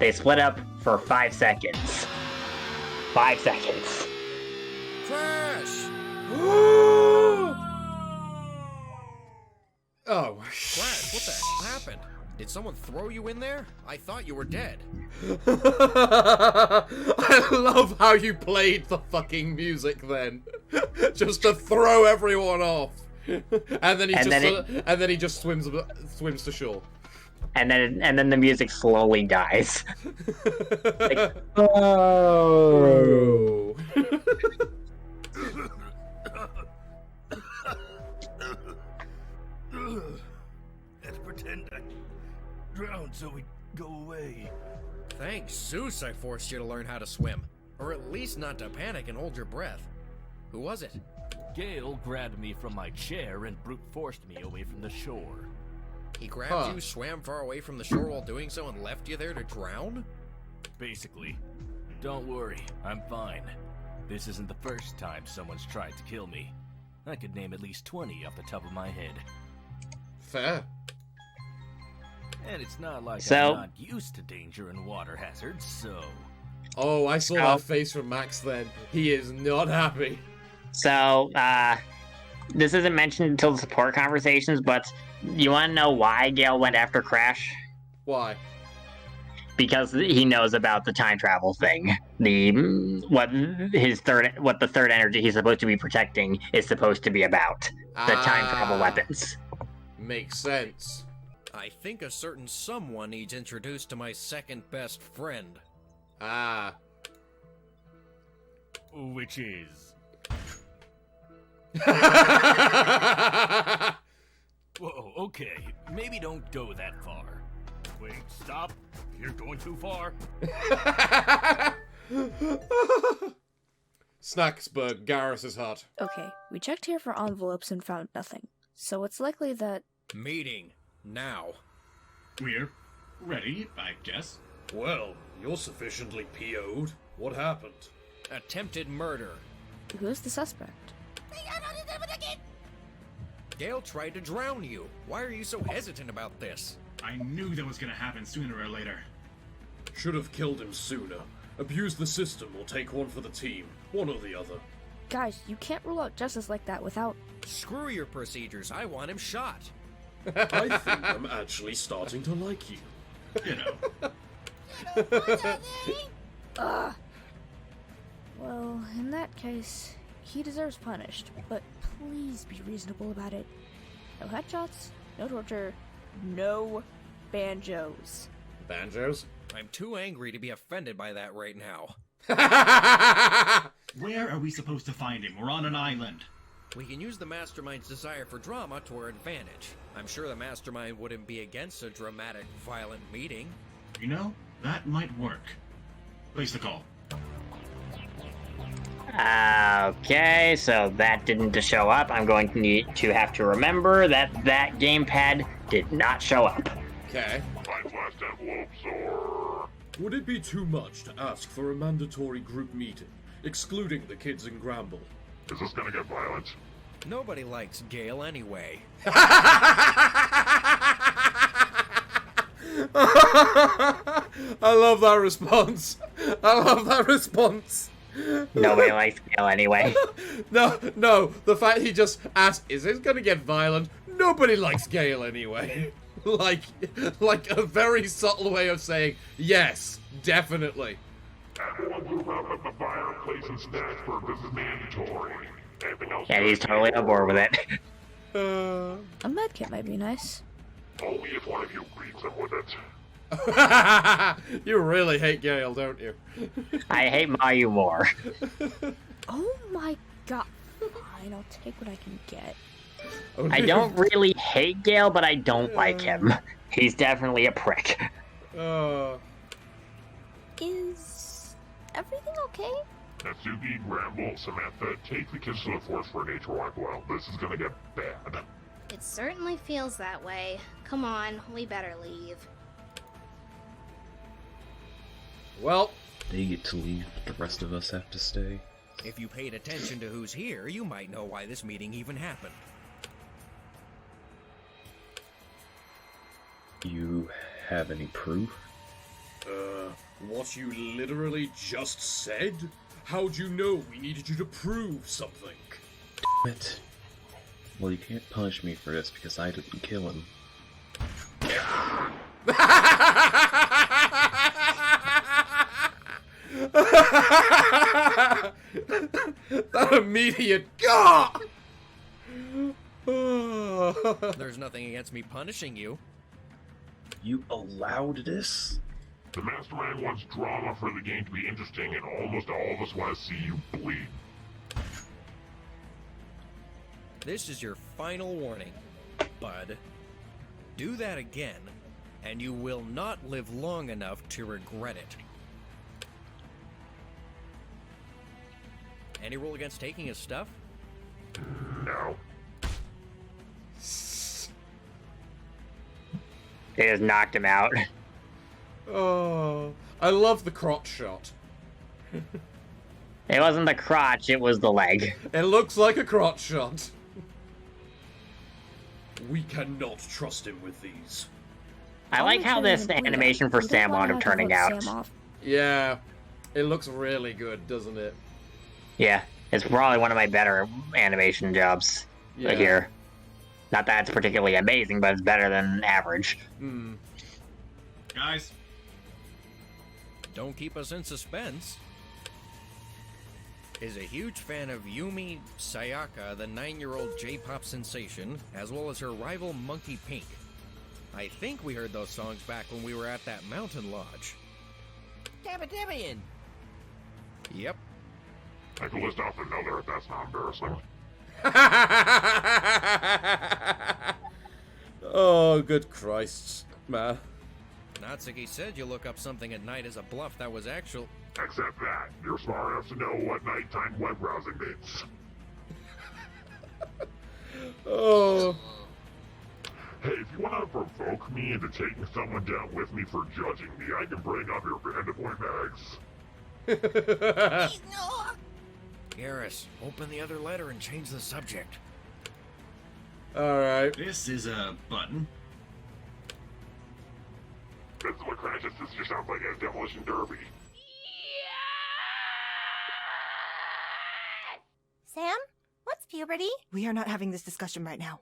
They split up for 5 seconds. 5 seconds. Crash! Oh. Crash, what the hell happened? Did someone throw you in there? I thought you were dead. I love how you played the fucking music then. Just to throw everyone off. And then he just swims to shore. And then the music slowly dies. Like, oh. Let's pretend I drowned so we go away. Thanks Zeus I forced you to learn how to swim. Or at least not to panic and hold your breath. Who was it? Gale grabbed me from my chair and brute forced me away from the shore. He grabbed you, swam far away from the shore while doing so, and left you there to drown? Basically. Don't worry, I'm fine. This isn't the first time someone's tried to kill me. I could name at least 20 off the top of my head. Fair. And it's not like So- I'm not used to danger and water hazards, so... Oh, I saw that face from Max then. He is not happy. So, this isn't mentioned until the support conversations, but you want to know why Gale went after Crash? Why? Because he knows about the time travel thing. What the third energy he's supposed to be protecting is supposed to be about. The time travel weapons. Makes sense. I think a certain someone needs introduced to my second best friend. Ah. Which is... Whoa, okay. Maybe don't go that far. Wait, stop. You're going too far. Snaxburg, Garrus's hut. Okay, we checked here for envelopes and found nothing. So it's likely that... Meeting. Now. We're ready, I guess. Well, you're sufficiently PO'd. What happened? Attempted murder. Who's the suspect? Gale tried to drown you. Why are you so hesitant about this? I knew that was gonna happen sooner or later. Should have killed him sooner. Abuse the system or take one for the team. One or the other. Guys, you can't rule out justice like that without... Screw your procedures. I want him shot. I think I'm actually starting to like you. You know. Well, in that case, he deserves punished, but please be reasonable about it. No headshots, no torture, no banjos. Banjos? I'm too angry to be offended by that right now. Where are we supposed to find him? We're on an island. We can use the Mastermind's desire for drama to our advantage. I'm sure the Mastermind wouldn't be against a dramatic, violent meeting. You know, that might work. Place the call. Okay, so that didn't show up. I'm going to need to have to remember that that gamepad did not show up. Okay. Would it be too much to ask for a mandatory group meeting, excluding the kids in Gramble? Is this gonna get violent? Nobody likes Gale anyway. I love that response. Nobody likes Gale anyway. No, the fact he just asked, is this gonna get violent? Nobody likes Gale anyway. like a very subtle way of saying, yes, definitely. Everyone move out of the fireplace in Snaxburg. This is mandatory. Anything else? Yeah, he's totally on board with it. A medkit might be nice. Only if one of you reads them with it. You really hate Gale, don't you? I hate Mayu more. Oh my god. Fine, I'll take what I can get. I don't really hate Gale, but I don't like him. He's definitely a prick. Is everything okay? Natsuki, Gramble, Samantha, take the kids to the forest for a nature walk. Well, this is gonna get bad. It certainly feels that way. Come on, we better leave. Well, They get to leave, but the rest of us have to stay. If you paid attention to who's here, you might know why this meeting even happened. You have any proof? What you literally just said? How'd you know we needed you to prove something? Damn it. Well, you can't punish me for this because I didn't kill him. That immediate God. There's nothing against me punishing you. You allowed this? The Mastermind wants drama for the game to be interesting, and almost all of us want to see you bleed. This is your final warning, bud. Do that again, and you will not live long enough to regret it. Any rule against taking his stuff? No. They just knocked him out. Oh, I love the crotch shot. It wasn't the crotch, it was the leg. It looks like a crotch shot. We cannot trust him with these. I like how this animation for Sam wound up turning out. Yeah, it looks really good, doesn't it? Yeah, it's probably one of my better animation jobs here. Not that it's particularly amazing, but it's better than average. Guys, Don't keep us in suspense. Is a huge fan of Yumi Sayaka, the 9-year-old J-pop sensation, as well as her rival Monkey Pink. I think we heard those songs back when we were at that mountain lodge. Dabidabian! Yep. I can list off another if that's not embarrassing. Oh, good Christ, man. Natsuki said you look up something at night as a bluff that was actual. Except that, you're smart enough to know what nighttime web browsing means. Oh. Hey, if you want to provoke me into taking someone down with me for judging me, I can bring up your Vanderpoint bags. Garrus, open the other letter and change the subject. Alright. This is a button. This is what Crash's sister sounds like at Demolition Derby. Sam? What's puberty? We are not having this discussion right now.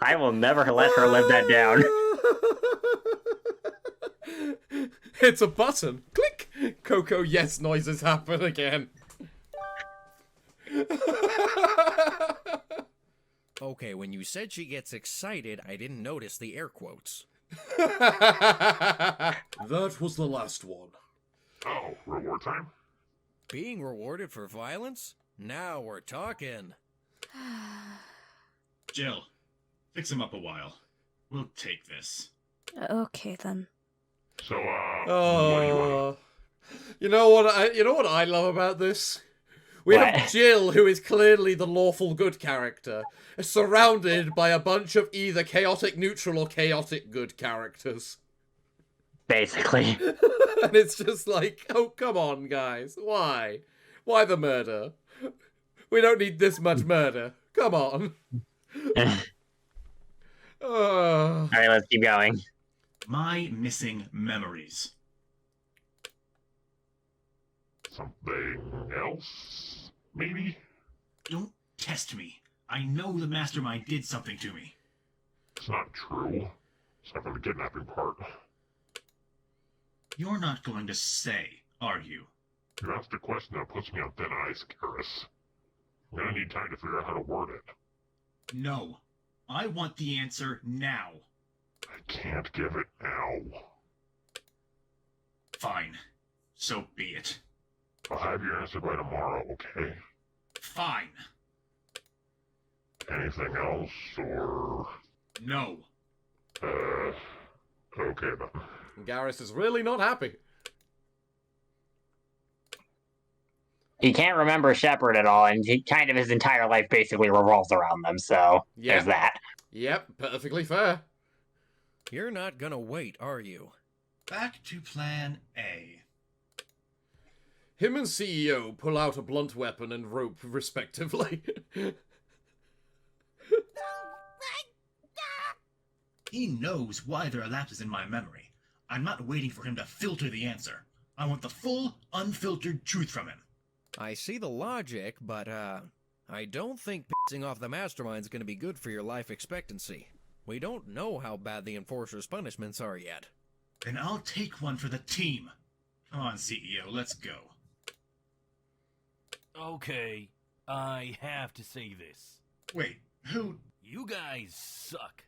I will never let her live that down. It's a button. Click. Coco yes noises happen again. Okay, when you said she gets excited, I didn't notice the air quotes. That was the last one. Oh, reward time? Being rewarded for violence? Now we're talking. Jill, fix him up a while. We'll take this. Okay then. So, what do you Oh. want? You know what I love about this? We have Jill, who is clearly the lawful good character, surrounded by a bunch of either chaotic neutral or chaotic good characters. Basically. And it's just like, oh, come on, guys. Why? Why the murder? We don't need this much murder. Come on. Alright, let's keep going. My missing memories. Something else? Maybe? Don't test me. I know the Mastermind did something to me. It's not true. Except for the kidnapping part. You're not going to say, are you? You asked a question that puts me on thin ice, Garrus. I'm gonna need time to figure out how to word it. No. I want the answer now. I can't give it now. Fine. So be it. I'll have your answer by tomorrow, okay? Fine. Anything else, or... No. Okay then. Garrus is really not happy. He can't remember Shepard at all, and kind of his entire life basically revolves around them, so there's that. Yep, perfectly fair. You're not gonna wait, are you? Back to plan A. Him and CEO pull out a blunt weapon and rope, respectively. He knows why there are lapses in my memory. I'm not waiting for him to filter the answer. I want the full, unfiltered truth from him. I see the logic, but, I don't think pissing off the mastermind's gonna be good for your life expectancy. We don't know how bad the Enforcer's punishments are yet. Then I'll take one for the team. Come on, CEO, let's go. Okay, I have to say this. Wait, who? You guys suck.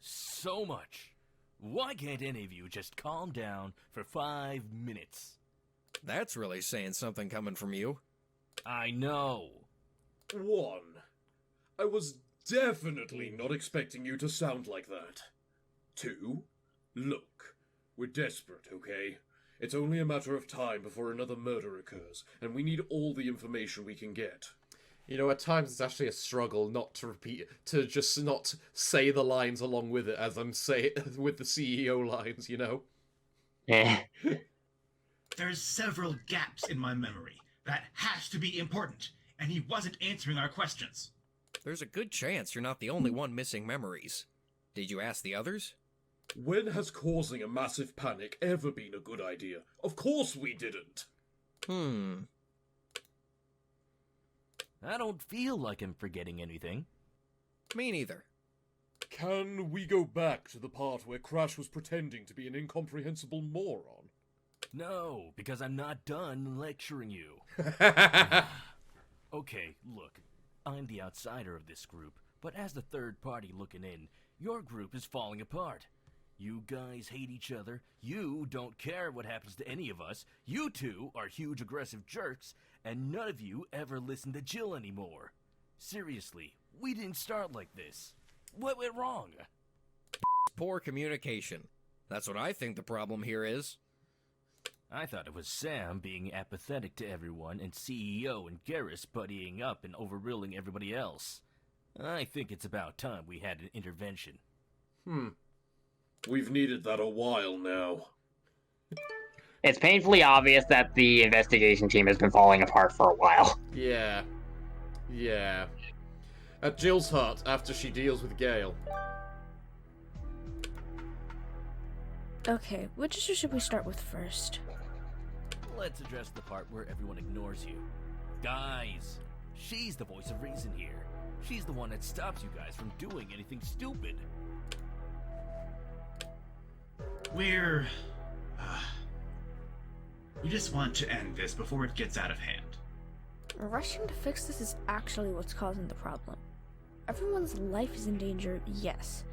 So much. Why can't any of you just calm down for 5 minutes? That's really saying something coming from you. I know. 1. I was definitely not expecting you to sound like that. 2. Look, we're desperate, okay? It's only a matter of time before another murder occurs, and we need all the information we can get. You know, at times it's actually a struggle not to repeat, to just not say the lines along with it as I'm saying with the CEO lines, you know? There's several gaps in my memory. That has to be important, and he wasn't answering our questions. There's a good chance you're not the only one missing memories. Did you ask the others? When has causing a massive panic ever been a good idea? Of course we didn't. I don't feel like I'm forgetting anything. Me neither. Can we go back to the part where Crash was pretending to be an incomprehensible moron? No, because I'm not done lecturing you. Okay, look, I'm the outsider of this group, but as the third party looking in, your group is falling apart. You guys hate each other, you don't care what happens to any of us, you two are huge aggressive jerks, and none of you ever listen to Jill anymore. Seriously, we didn't start like this. What went wrong? Poor communication. That's what I think the problem here is. I thought it was Sam being apathetic to everyone and CEO and Garrus buddying up and overruling everybody else. I think it's about time we had an intervention. We've needed that a while now. It's painfully obvious that the investigation team has been falling apart for a while. Yeah. At Jill's hut, after she deals with Gale. Okay, which issue should we start with first? Let's address the part where everyone ignores you. Guys, she's the voice of reason here. She's the one that stops you guys from doing anything stupid. We just want to end this before it gets out of hand. Rushing to fix this is actually what's causing the problem. Everyone's life is in danger, yes,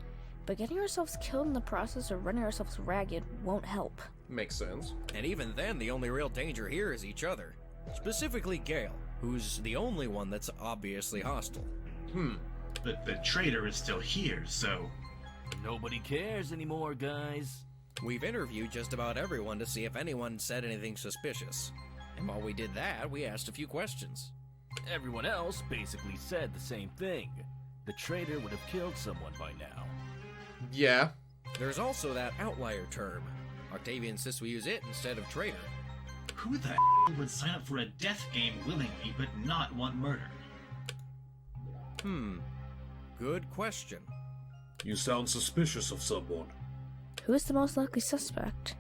but getting ourselves killed in the process or running ourselves ragged won't help. Makes sense. And even then, the only real danger here is each other. Specifically Gale, who's the only one that's obviously hostile. But the traitor is still here, so... Nobody cares anymore, guys. We've interviewed just about everyone to see if anyone said anything suspicious. And while we did that, we asked a few questions. Everyone else basically said the same thing. The traitor would have killed someone by now. Yeah. There's also that outlier term. Octavia insists we use it instead of traitor. Who the would sign up for a death game willingly but not want murder? Good question. You sound suspicious of someone. Who is the most likely suspect?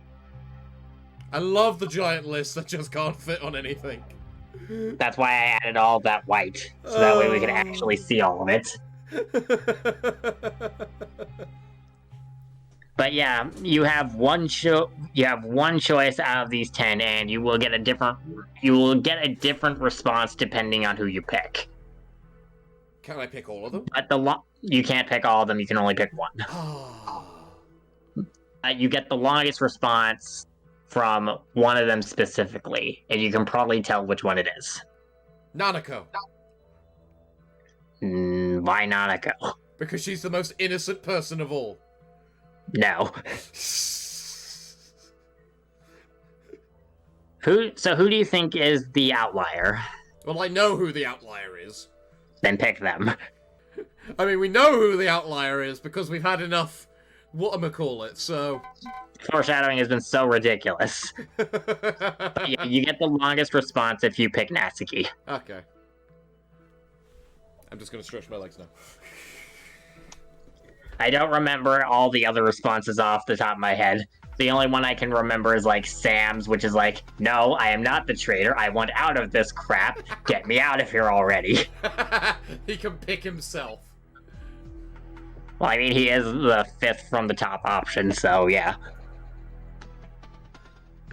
I love the giant list that just can't fit on anything. That's why I added all of that white, so that way we could actually see all of it. But yeah, you have one choice out of these 10, and you will get a different response depending on who you pick. Can I pick all of them? But you can't pick all of them. You can only pick one. You get the longest response from one of them specifically, and you can probably tell which one it is. Nanako. Why Nanako? Because she's the most innocent person of all. No. Who do you think is the outlier? Well, I know who the outlier is. Then pick them. I mean, we know who the outlier is because we've had enough whatchamacallit, so... Foreshadowing has been so ridiculous. Yeah, you get the longest response if you pick Natsuki. Okay. I'm just gonna stretch my legs now. I don't remember all the other responses off the top of my head. The only one I can remember is like Sam's, which is like, no, I am not the traitor. I want out of this crap. Get me out of here already. He can pick himself. Well, I mean, he is the 5th from the top option, so yeah.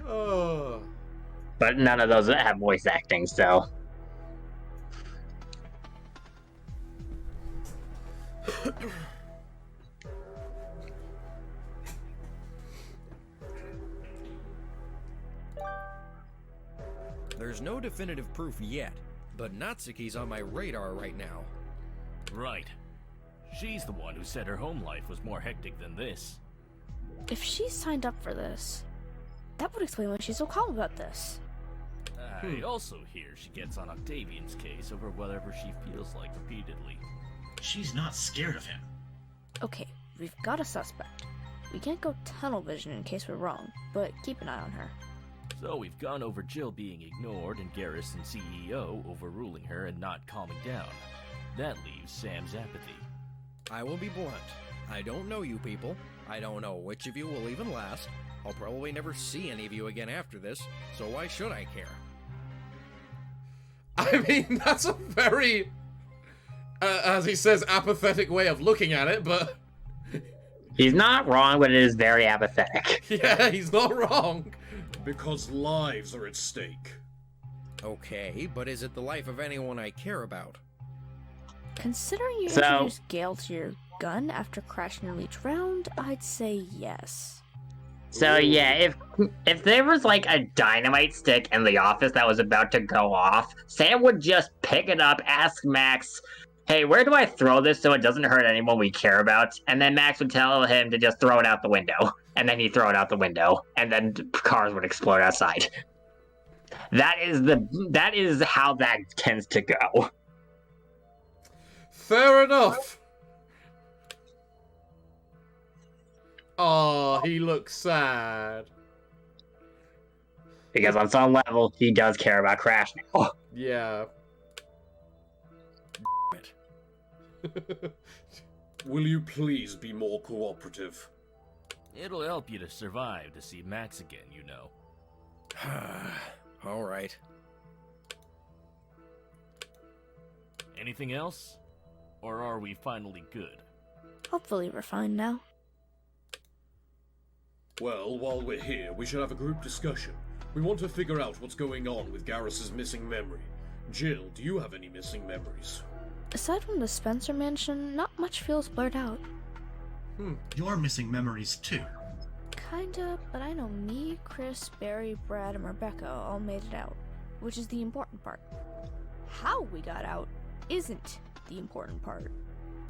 Oh. But none of those have voice acting, so. There's no definitive proof yet, but Natsuki's on my radar right now. Right. She's the one who said her home life was more hectic than this. If she signed up for this, that would explain why she's so calm about this. I also hear she gets on Octavian's case over whatever she feels like repeatedly. She's not scared of him. Okay, we've got a suspect. We can't go tunnel vision in case we're wrong, but keep an eye on her. So we've gone over Jill being ignored and Garrison CEO overruling her and not calming down. That leaves Sam's apathy. I will be blunt. I don't know you people. I don't know which of you will even last. I'll probably never see any of you again after this, so why should I care? I mean, that's a very, as he says, apathetic way of looking at it, but... He's not wrong, but it is very apathetic. Yeah, he's not wrong. Because lives are at stake. Okay, but is it the life of anyone I care about? Considering you introduced Gale to your gun after crashing your leech round, I'd say yes. So yeah, if there was like a dynamite stick in the office that was about to go off, Sam would just pick it up, ask Max, hey, where do I throw this so it doesn't hurt anyone we care about? And then Max would tell him to just throw it out the window. And then he'd throw it out the window, and then cars would explode outside. That is how that tends to go. Fair enough. Oh, he looks sad. Because on some level, he does care about Crash now. Yeah. Will you please be more cooperative? It'll help you to survive to see Max again, you know. All right. Anything else? Or are we finally good? Hopefully we're fine now. Well, while we're here, we should have a group discussion. We want to figure out what's going on with Garrus's missing memory. Jill, do you have any missing memories? Aside from the Spencer mansion, not much feels blurred out. You're missing memories too. Kinda, but I know me, Chris, Barry, Brad, and Rebecca all made it out, which is the important part. How we got out isn't the important part.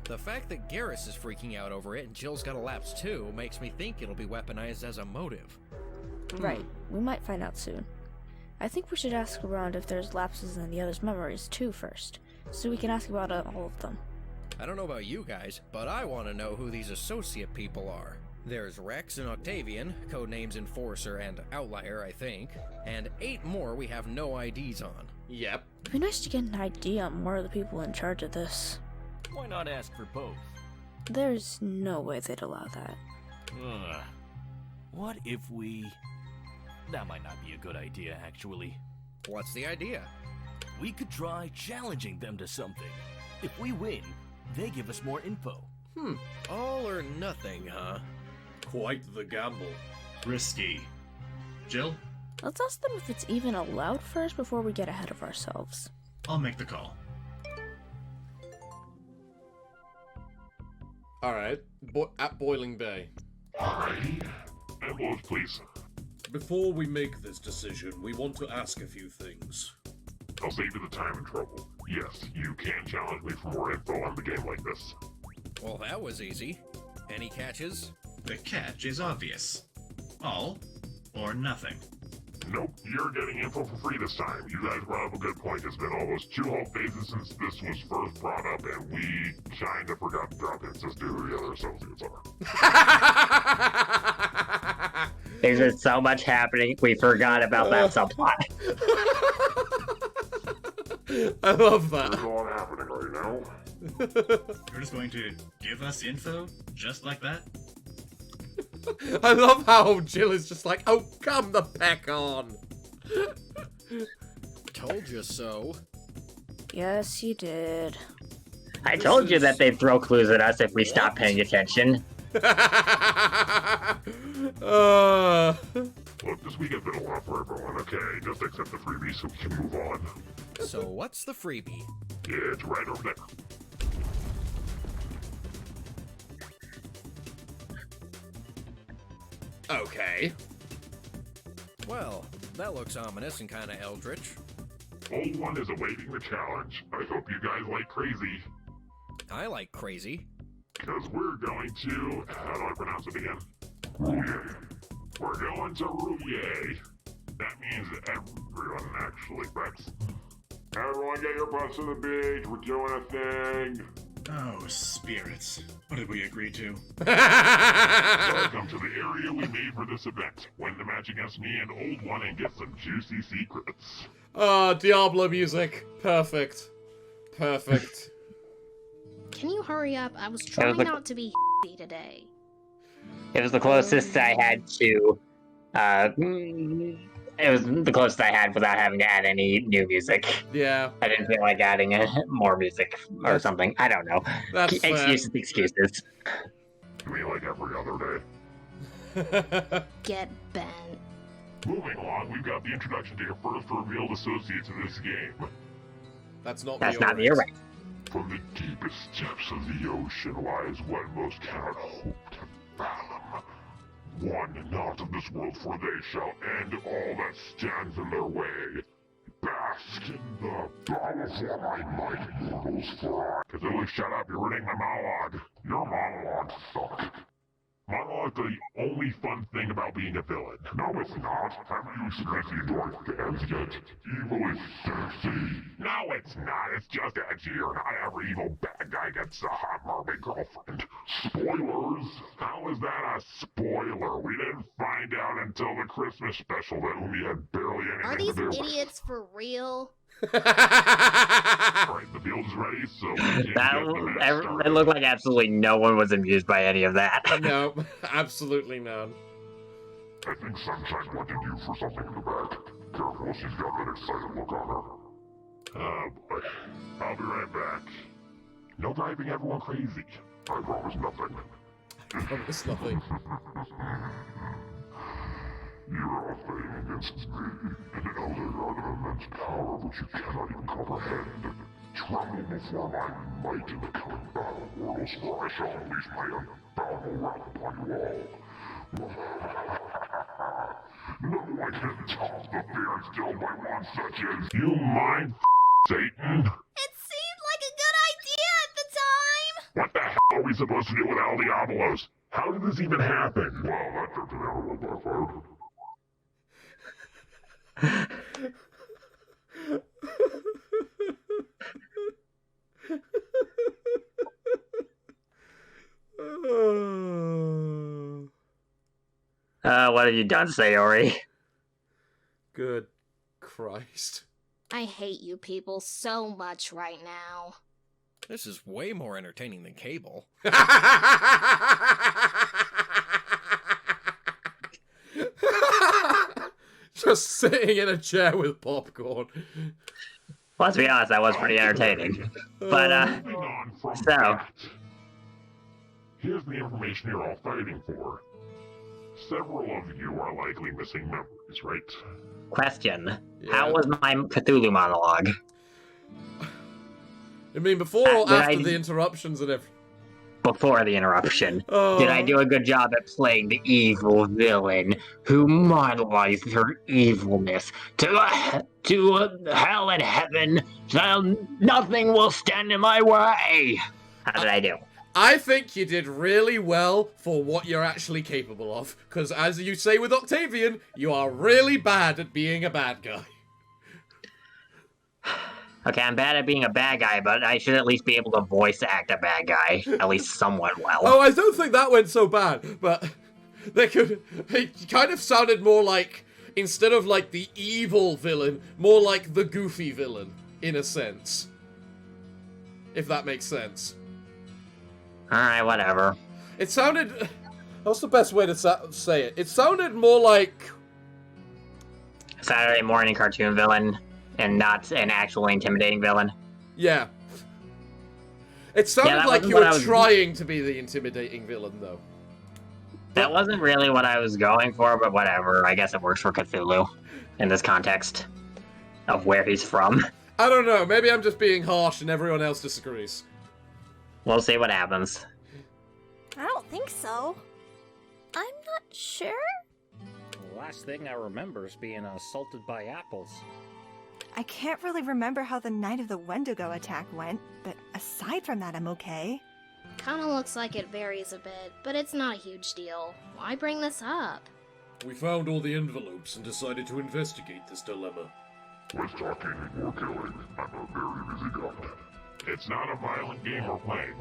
The fact that Garrus is freaking out over it and Jill's got a lapse too makes me think it'll be weaponized as a motive. Right, we might find out soon. I think we should ask around if there's lapses in the others' memories too first, so we can ask about all of them. I don't know about you guys, but I want to know who these associate people are. There's Rex and Octavian, codenames Enforcer and Outlier, I think, and 8 more we have no IDs on. Yep. It'd be nice to get an idea on more of the people in charge of this. Why not ask for both? There's no way they'd allow that. What if we... That might not be a good idea, actually. What's the idea? We could try challenging them to something. If we win, they give us more info. All or nothing, huh? Quite the gamble. Risky. Jill? Let's ask them if it's even allowed first before we get ahead of ourselves. I'll make the call. Alright. At Boiling Bay. Alrighty. Ambulance, please. Before we make this decision, we want to ask a few things. I'll save you the time and trouble. Yes, you can challenge me for more info on the game like this. Well, that was easy. Any catches? The catch is obvious. All or nothing. Nope, you're getting info for free this time. You guys brought up a good point. It's been almost 2 whole phases since this was first brought up, and we kinda forgot to drop hints as to who the other associates are. There's just so much happening, we forgot about that subplot. I love that. There's a lot happening right now. You're just going to give give us info just like that? I love how Jill is just like, oh, come the peck on. Told you so. Yes, you did. I told you that they'd throw clues at us if we stopped paying attention. Look, this week has been a lot for everyone, okay? Just accept the freebie so we can move on. So what's the freebie? Yeah, it's right over there. Okay. Well, that looks ominous and kind of eldritch. Old One is awaiting the challenge. I hope you guys like crazy. I like crazy. Because we're going to... how do I pronounce it again? Rouillé. We're going to Rouillé. That means everyone actually, Rex. Everyone get your butts to the beach. We're doing a thing. Oh, spirits. What did we agree to? Welcome to the area we made for this event. Win the match against me and Old One and get some juicy secrets. Diablo music. Perfect. Perfect. Can you hurry up? I was trying not to be today. It was the closest I had to. It was the closest I had without having to add any new music. Yeah. I didn't feel like adding more music or something. I don't know. That's excuses. I mean, like every other day. Get bent. Moving along, we've got the introduction to your first revealed associate to this game. That's not the array. From the deepest depths of the ocean lies what most cannot hope to fathom. One not of this world, for they shall end all that stands in their way. Bask in the power for my might, mortals, for I... Cthulhu, shut up, you're reading my monologue. Your monologues suck. Monologues are the only fun thing about being a villain. No, it's not. Have you experienced the Endor fans yet? Evil is sexy. No, it's not. It's just edgier. Not every evil bad guy gets a hot mermaid girlfriend. Spoilers? How is that a spoiler? We didn't find out until the Christmas special that Umi had barely anything to do with. Are these idiots for real? Alright, the field is ready, so It looked like absolutely no one was amused by any of that. No, absolutely none. I think Sunshine wanted you for something in the back. Careful, she's got that excited look on her. Oh boy. I'll be right back. No driving everyone crazy. I promise nothing. I promise nothing. You're a thing against me, and an elder god of immense power which you cannot even comprehend. Tremble before my might in the coming battle, mortals, for I shall unleash my unboundable wrath upon you all. No one can top the fear instilled by one such as you, mind Satan. It seemed like a good idea at the time! What the hell are we supposed to do with El Diablos? How did this even happen? Well, that turned out a little backfired. What have you done, Sayori? Good Christ. I hate you people so much right now. This is way more entertaining than cable. Just sitting in a chair with popcorn. Well, let's be honest, that was pretty entertaining. But, so... Here's the information you're all fighting for. Several of you are likely missing memories, right? Question. Yeah. How was my Cthulhu monologue? I mean, before or after the interruptions and everything? Before the interruption. Did I do a good job at playing the evil villain who monologues her evilness to hell and heaven, so nothing will stand in my way? How did I do? I think you did really well for what you're actually capable of. Because as you say with Octavian, you are really bad at being a bad guy. Okay, I'm bad at being a bad guy, but I should at least be able to voice act a bad guy, at least somewhat well. Oh, I don't think that went so bad, but it kind of sounded more like, instead of like the evil villain, more like the goofy villain, in a sense. If that makes sense. Alright, whatever. It sounded... What's the best way to say it? It sounded more like... Saturday morning cartoon villain, and not an actually intimidating villain. Yeah. It sounded like you were trying to be the intimidating villain, though. That wasn't really what I was going for, but whatever. I guess it works for Cthulhu in this context of where he's from. I don't know. Maybe I'm just being harsh and everyone else disagrees. We'll see what happens. I don't think so. I'm not sure. The last thing I remember is being assaulted by apples. I can't really remember how the night of the Wendigo attack went, but aside from that, I'm okay. Kinda looks like it varies a bit, but it's not a huge deal. Why bring this up? We found all the envelopes and decided to investigate this dilemma. Less talking, more killing. I'm a very busy guy. It's not a violent game we're playing.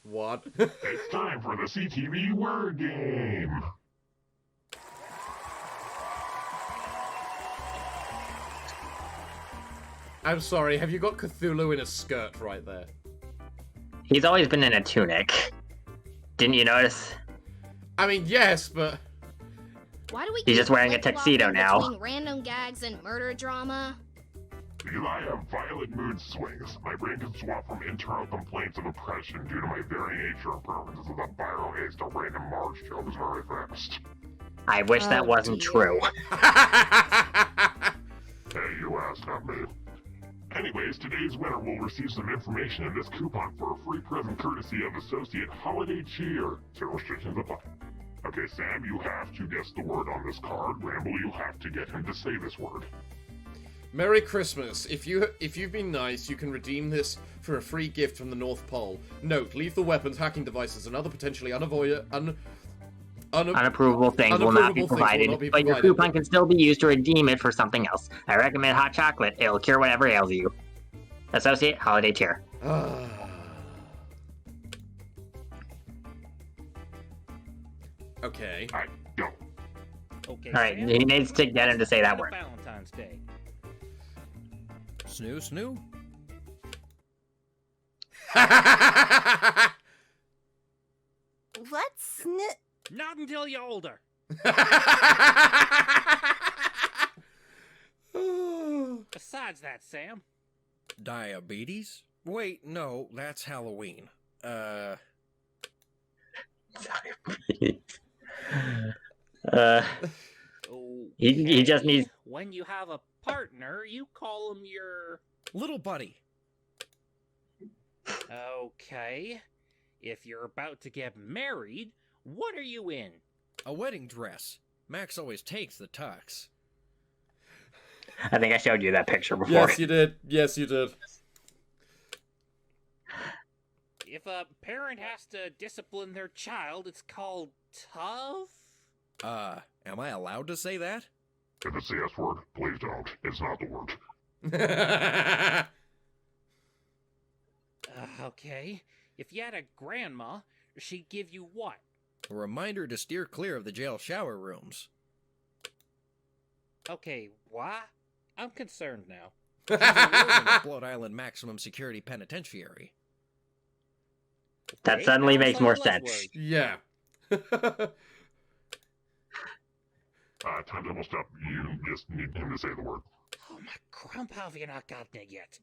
What? It's time for the CTV word game. I'm sorry, have you got Cthulhu in a skirt right there? He's always been in a tunic. Didn't you notice? I mean, yes, but... Why do we He's just wearing a tuxedo now. Between random gags and murder drama? Because I have violent mood swings. My brain can swap from internal complaints of oppression due to my very nature and preferences of the viral haze to random Marge jokes very fast. I wish that wasn't true. Hey, you asked, not me. Anyways, today's winner will receive some information in this coupon for a free present courtesy of Associate Holiday Cheer. So restrictions apply. Okay, Sam, you have to guess the word on this card. Ramble, you have to get him to say this word. Merry Christmas. If you've been nice, you can redeem this for a free gift from the North Pole. Note, lethal weapons, hacking devices, and other potentially unapprovable things will not be provided, but your coupon can still be used to redeem it for something else. I recommend hot chocolate. It'll cure whatever ails you. Associate Holiday Cheer. Okay. Alright, go. Okay. Alright, he needs to get him to say that word. Valentine's Day. Snoo. What's Not until you're older. Besides that, Sam. Diabetes? Wait, no, that's Halloween. He just needs... When you have a partner, you call him your... little buddy. Okay. If you're about to get married, what are you in? A wedding dress. Max always takes the tux. I think I showed you that picture before. Yes, you did. Yes, you did. If a parent has to discipline their child, it's called tough? Am I allowed to say that? If it's the S word, please don't. It's not the word. Okay. If you had a grandma, she'd give you what? A reminder to steer clear of the jail shower rooms. Okay, what? I'm concerned now. She's in the Blood Island Maximum Security Penitentiary. That suddenly makes more sense. Yeah. Time's almost up. You just need him to say the word. Oh my crump, how have you not gotten it yet?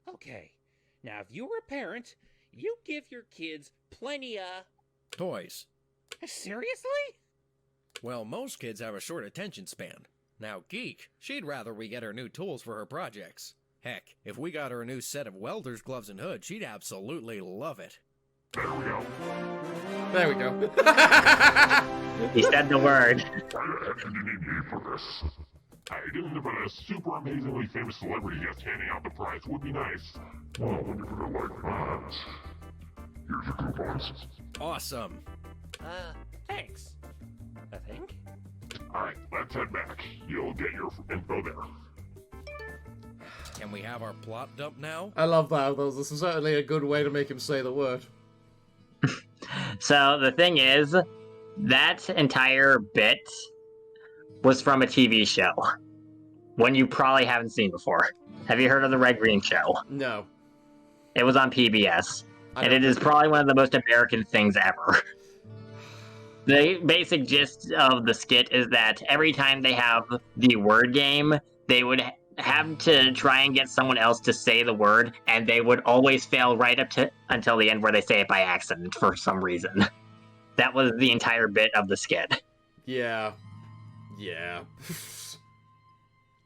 Okay. Now, if you were a parent, you give your kids plenty of... toys. Seriously? Well, most kids have a short attention span. Now, Geek, she'd rather we get her new tools for her projects. Heck, if we got her a new set of welder's gloves and hood, she'd absolutely love it. There we go. There we go. He said the word. Why the heck did you need me for this? I didn't, but a super amazingly famous celebrity guest handing out the prize would be nice. Well, when you put it like that. Here's your coupons. Awesome. Thanks. I think. Alright, let's head back. You'll get your info there. Can we have our plot dump now? I love that. This is certainly a good way to make him say the word. So the thing is, that entire bit was from a TV show. One you probably haven't seen before. Have you heard of the Red Green Show? No. It was on PBS. And it is probably one of the most American things ever. The basic gist of the skit is that every time they have the word game, they would have to try and get someone else to say the word, and they would always fail right up to until the end where they say it by accident for some reason. That was the entire bit of the skit. Yeah. Yeah.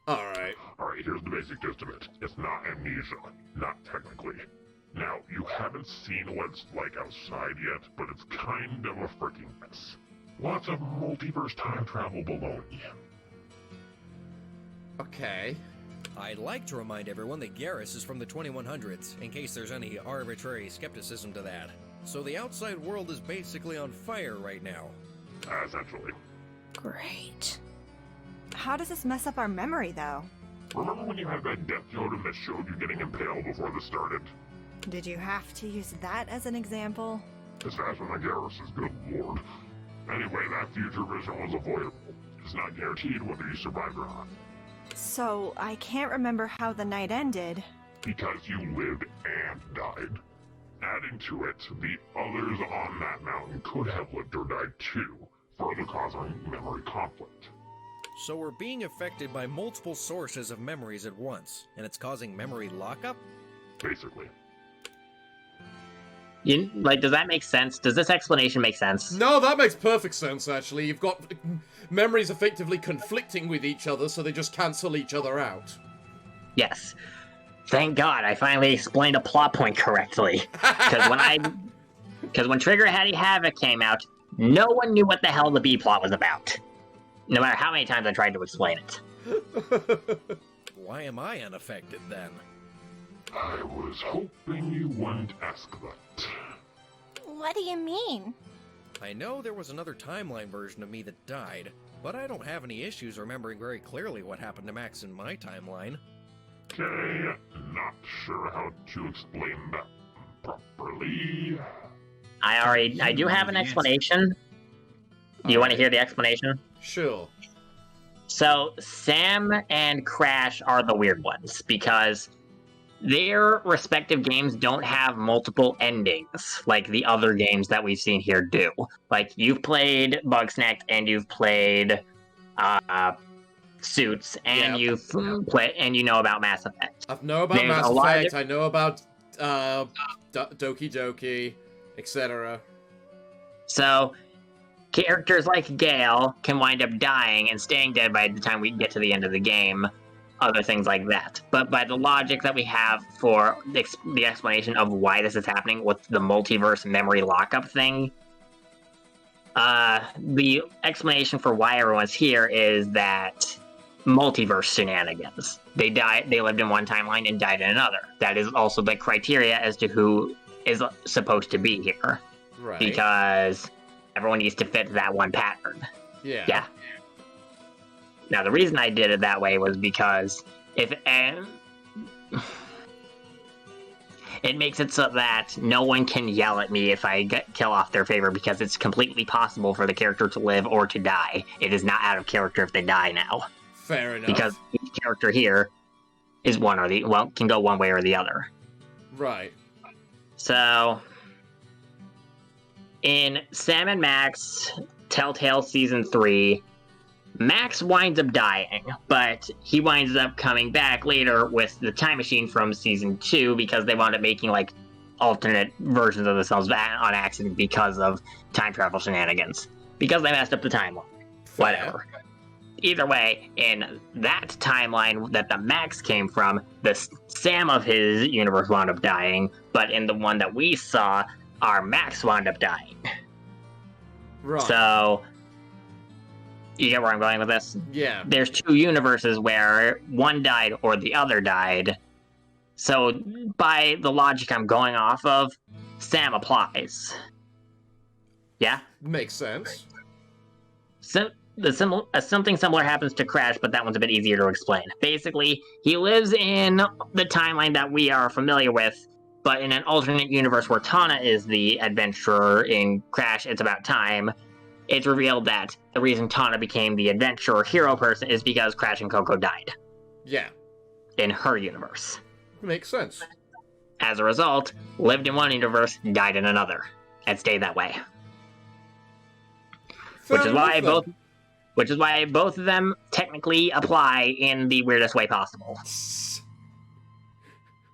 Alright. Alright, here's the basic gist of it. It's not amnesia. Not technically. Now, you haven't seen what it's like outside yet, but it's kind of a freaking mess. Lots of multiverse time travel baloney. Okay. I'd like to remind everyone that Garrus is from the 2100s, in case there's any arbitrary skepticism to that. So the outside world is basically on fire right now. Essentially. Great. How does this mess up our memory, though? Remember when you had that death totem that showed you getting impaled before this started? Did you have to use that as an example? As fast as my Garrus is, good lord. Anyway, that future vision was avoidable. It's not guaranteed whether you survive or not. So, I can't remember how the night ended. Because you lived and died. Adding to it, the others on that mountain could have lived or died too, further causing memory conflict. So we're being affected by multiple sources of memories at once, and it's causing memory lockup? Basically. Does that make sense? Does this explanation make sense? No, that makes perfect sense, actually. You've got memories effectively conflicting with each other, so they just cancel each other out. Yes. Thank God I finally explained a plot point correctly. Because when Trigger Happy Havoc came out, no one knew what the hell the B-plot was about. No matter how many times I tried to explain it. Why am I unaffected, then? I was hoping you wouldn't ask that. What do you mean? I know there was another timeline version of me that died, but I don't have any issues remembering very clearly what happened to Max in my timeline. Okay, not sure how to explain that properly. I do have an explanation. Do you want to hear the explanation? Sure. So, Sam and Crash are the weird ones, because their respective games don't have multiple endings, like the other games that we've seen here do. Like, you've played Bugsnax, and you've played, Suits, and you've played, and you know about Mass Effect. I know about Mass Effect, I know about, Doki Doki, etc. So, characters like Gale can wind up dying and staying dead by the time we get to the end of the game. Other things like that. But by the logic that we have for the explanation of why this is happening with the multiverse memory lockup thing, the explanation for why everyone's here is that multiverse shenanigans. They lived in one timeline and died in another. That is also the criteria as to who is supposed to be here. Right. Because everyone needs to fit that one pattern. Yeah. Now, the reason I did it that way was because it makes it so that no one can yell at me if I kill off their favor, because it's completely possible for the character to live or to die. It is not out of character if they die now. Fair enough. Because each character here is can go one way or the other. Right. So, in Sam and Max Telltale Season 3, Max winds up dying, but he winds up coming back later with the time machine from Season 2 because they wound up making, alternate versions of themselves on accident because of time travel shenanigans. Because they messed up the timeline. Whatever. Either way, in that timeline that the Max came from, the Sam of his universe wound up dying, but in the one that we saw, our Max wound up dying. Right. So, you get where I'm going with this? Yeah. There's two universes where one died or the other died. So, by the logic I'm going off of, Sam applies. Yeah? Makes sense. So, something similar happens to Crash, but that one's a bit easier to explain. Basically, he lives in the timeline that we are familiar with, but in an alternate universe where Tana is the adventurer in Crash, It's About Time, it's revealed that the reason Tana became the adventurer hero person is because Crash and Coco died. Yeah. In her universe. Makes sense. As a result, lived in one universe, died in another, and stayed that way. Which is why both of them technically apply in the weirdest way possible.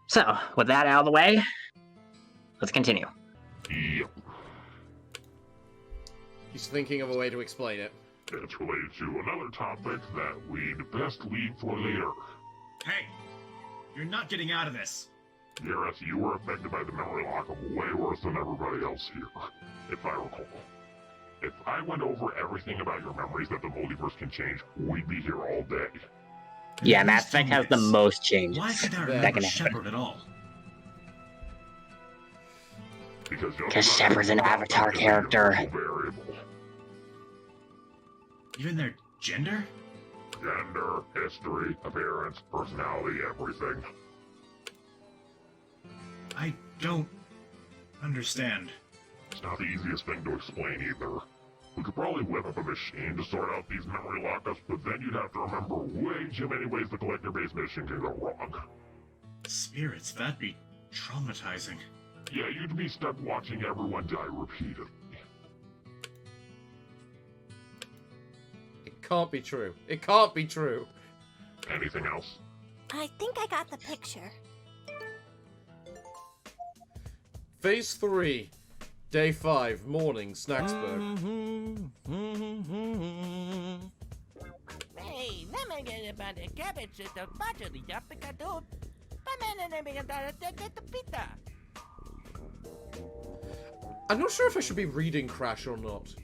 So, with that out of the way, let's continue. Yep. He's thinking of a way to explain it. It's related to another topic that we'd best leave for later. Hey, you're not getting out of this. Gareth, you were affected by the memory lock way worse than everybody else here, if I recall. If I went over everything about your memories that the multiverse can change, we'd be here all day. Yeah, Mass Effect has the most changes. Why could I that remember can happen. Shepard at all? Because Shepard's an Avatar character. Variable. Even their gender? Gender, history, appearance, personality, everything. I don't understand. It's not the easiest thing to explain either. We could probably whip up a machine to sort out these memory lockups, but then you'd have to remember way too many ways the collector-based mission can go wrong. Spirits, that'd be traumatizing. Yeah, you'd be stuck watching everyone die repeatedly. It can't be true. It can't be true. Anything else? I think I got the picture. Phase 3, Day 5, morning, Snaxburg. Hey, naman ganyan ba the cabbage at the budget the yapikadot? Pamana na the pita. I'm not sure if I should be reading Crash or not.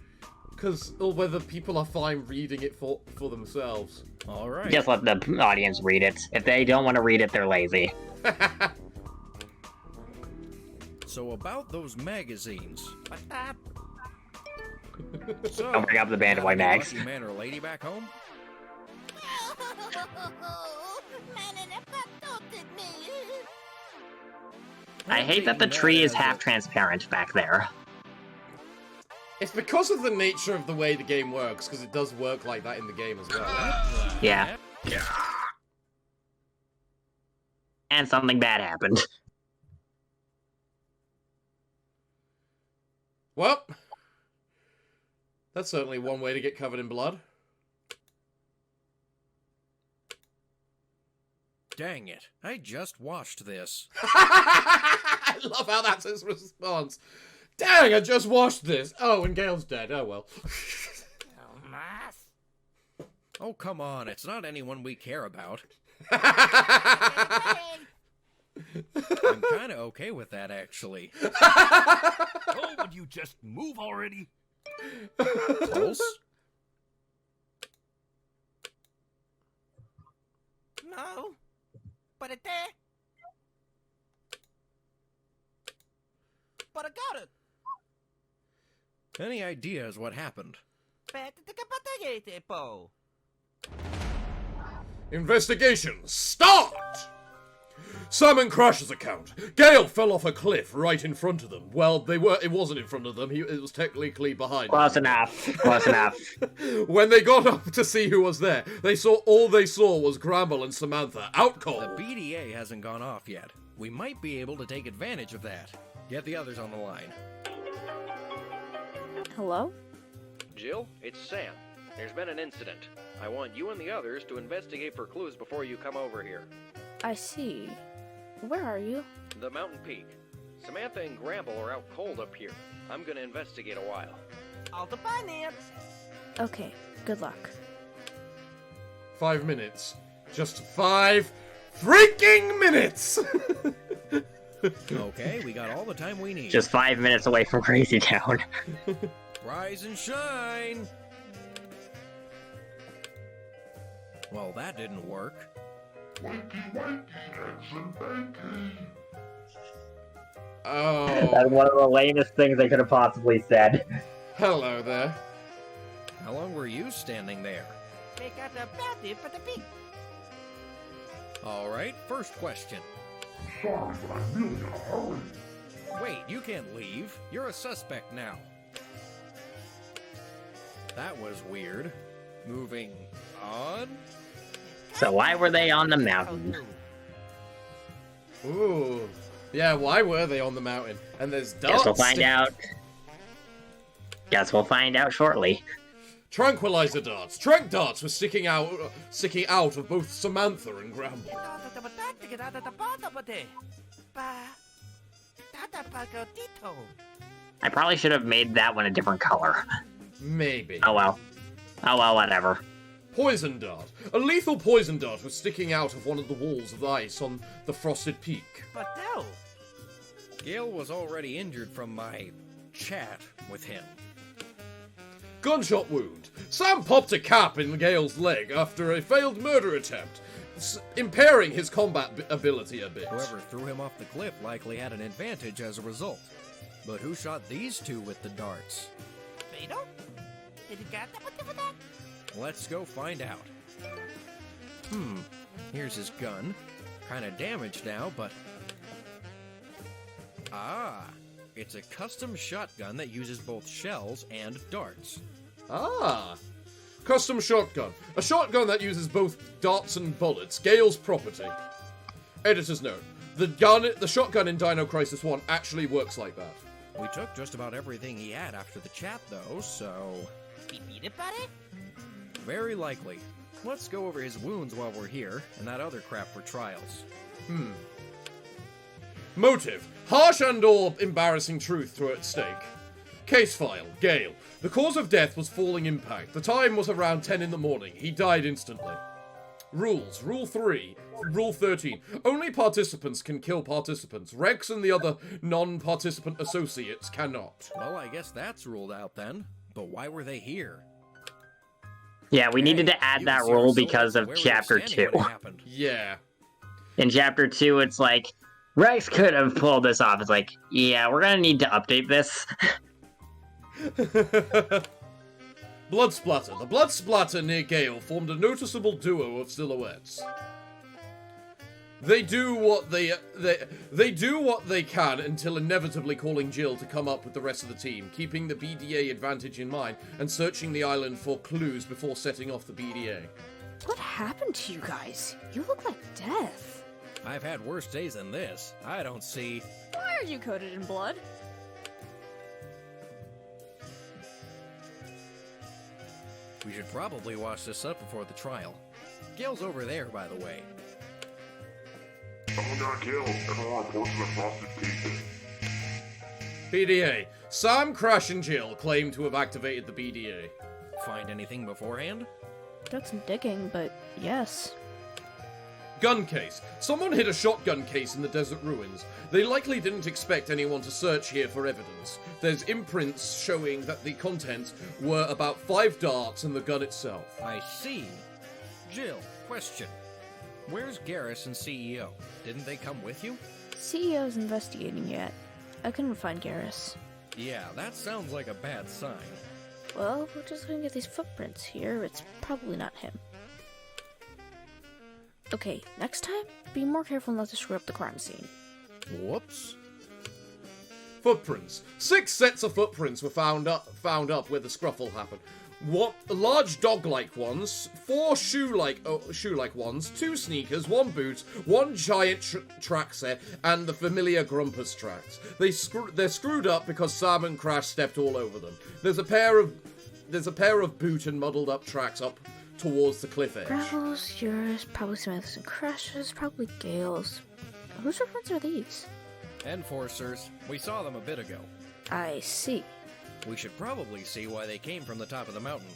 Or whether people are fine reading it for themselves. Alright. Just let the audience read it. If they don't want to read it, they're lazy. So about those magazines. What's up? So, Don't bring up the band of white mags. lucky man or lady back home? I hate that the tree is half transparent back there. It's because of the nature of the way the game works, because it does work like that in the game as well. Yeah. And something bad happened. Well, that's certainly one way to get covered in blood. Dang it, I just watched this. I love how that's his response. Dang, I just watched this. Oh, and Gale's dead. Oh, well. Oh, come on, it's not anyone we care about. Hey. I'm kinda okay with that, actually. Oh, would you just move already? Close? No. But it there. But I got it. Any ideas what happened? Investigation, start! Simon Crash's account. Gale fell off a cliff right in front of them. Well, it wasn't in front of them. It was technically behind them. Close enough. Close enough. When they got up to see who was there, all they saw was Gramble and Samantha, out cold. The BDA hasn't gone off yet. We might be able to take advantage of that. Get the others on the line. Hello? Jill, it's Sam. There's been an incident. I want you and the others to investigate for clues before you come over here. I see. Where are you? The mountain peak. Samantha and Gramble are out cold up here. I'm gonna investigate a while. All the finance. Okay, good luck. 5 minutes. Just 5 freaking minutes! Okay, we got all the time we need. Just 5 minutes away from Crazy Town. Rise and shine! Well, that didn't work. Wakey, wakey, eggs and bacon. Oh. That's one of the lamest things they could have possibly said. Hello there. How long were you standing there? They got the bounty for the peak. Alright, first question. Sorry, but I'm really in a hurry. Wait, you can't leave. You're a suspect now. That was weird. Moving on? So why were they on the mountain? Ooh. Yeah, why were they on the mountain? And there's darts. Guess we'll find out. Guess we'll find out shortly. Tranquilizer darts. Trank darts were sticking out of both Samantha and Gramble. I probably should have made that one a different color. Maybe. Oh well. Oh well, whatever. Poison dart. A lethal poison dart was sticking out of one of the walls of ice on the frosted peak. But no. Gale was already injured from my chat with him. Gunshot wound. Sam popped a cap in Gale's leg after a failed murder attempt, impairing his combat ability a bit. Whoever threw him off the cliff likely had an advantage as a result. But who shot these two with the darts? Vito? Did you get that? Let's go find out. Here's his gun. Kinda damaged now, but... Ah! It's a custom shotgun that uses both shells and darts. Ah! Custom shotgun. A shotgun that uses both darts and bullets. Gale's property. Editor's note. The shotgun in Dino Crisis 1 actually works like that. We took just about everything he had after the chat, though, so... We beat it, buddy? Very likely. Let's go over his wounds while we're here, and that other crap for trials. Motive. Harsh and/or embarrassing truth thrown at stake. Case file. Gale. The cause of death was falling impact. The time was around 10 in the morning. He died instantly. Rules. Rule 3. Rule 13. Only participants can kill participants. Rex and the other non-participant associates cannot. Well, I guess that's ruled out then. But why were they here? Yeah, we needed to add that rule because of Chapter 2. Yeah. In Chapter 2, it's like, Rex could have pulled this off. It's like, yeah, we're gonna need to update this. Blood splatter. The blood splatter near Gale formed a noticeable duo of silhouettes. They do what they do what they can until inevitably calling Jill to come up with the rest of the team, keeping the BDA advantage in mind and searching the island for clues before setting off the BDA. What happened to you guys? You look like death. I've had worse days than this. I don't see... Why are you coated in blood? We should probably wash this up before the trial. Gale's over there, by the way. Someone got killed. Everyone report to the Frosted Peak. BDA. Sam, Crash, and Jill claim to have activated the BDA. Find anything beforehand? Did some digging, but yes. Gun case. Someone hid a shotgun case in the desert ruins. They likely didn't expect anyone to search here for evidence. There's imprints showing that the contents were about 5 darts and the gun itself. I see. Jill, question. Where's Garrus and CEO? Didn't they come with you? CEO's investigating yet. I couldn't find Garrus. Yeah, that sounds like a bad sign. Well, we're just gonna get these footprints here. It's probably not him. Okay, next time, be more careful not to screw up the crime scene. Whoops. Footprints. 6 sets of footprints were found up where the scruffle happened. Large dog-like ones, 4 shoe-like ones, 2 sneakers, 1 boot, 1 giant track set, and the familiar Grumpus tracks. They're screwed up because Sam and Crash stepped all over them. There's a pair of boot and muddled up tracks up towards the cliff edge. Gravel's, yours, probably Samantha's and Crash's, probably Gale's. Whose footprints are these? Enforcers. We saw them a bit ago. I see. We should probably see why they came from the top of the mountain.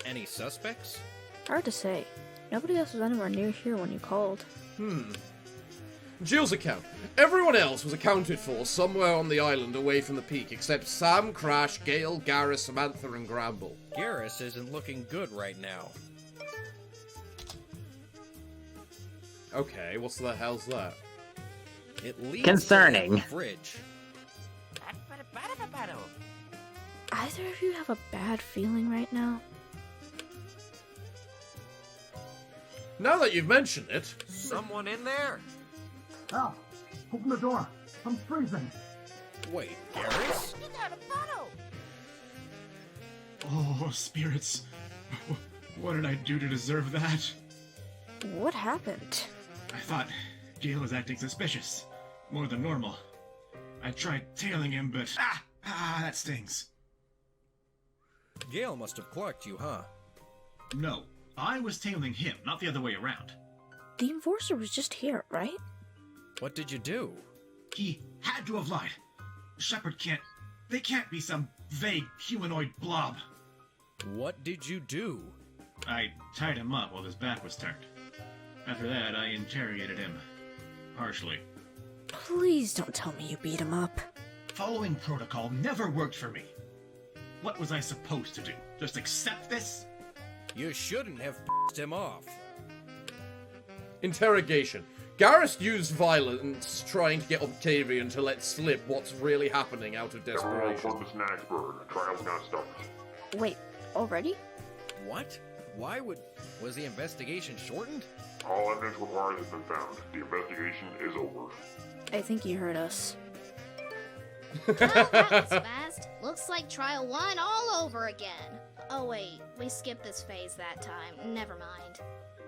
Any suspects? Hard to say. Nobody else was anywhere near here when you called. Jill's account. Everyone else was accounted for somewhere on the island away from the peak, except Sam, Crash, Gale, Garrus, Samantha, and Gramble. Garrus isn't looking good right now. Okay, what the hell's that? It leads Concerning. to the fridge. Either of you have a bad feeling right now? Now that you've mentioned it... Someone in there? Al, open the door. I'm freezing. Wait, Garrus? Oh, spirits. What did I do to deserve that? What happened? I thought Gale was acting suspicious. more than normal. I tried tailing him, but that stings. Gale must have clocked you, huh? No, I was tailing him, not the other way around. The Enforcer was just here, right? What did you do? He had to have lied. Shepard they can't be some vague humanoid blob. What did you do? I tied him up while his back was turned. After that, I interrogated him. Harshly. Please don't tell me you beat him up. Following protocol never worked for me. What was I supposed to do? Just accept this? You shouldn't have f***ed him off. Interrogation. Garrus used violence trying to get Octavian to let slip what's really happening out of desperation. From the Snaxburg. Trial's now started. Wait, already? What? Why would... Was the investigation shortened? All evidence required has been found. The investigation is over. I think you heard us. Well, that was fast. Looks like trial 1 all over again. Oh wait, we skipped this phase that time. Never mind.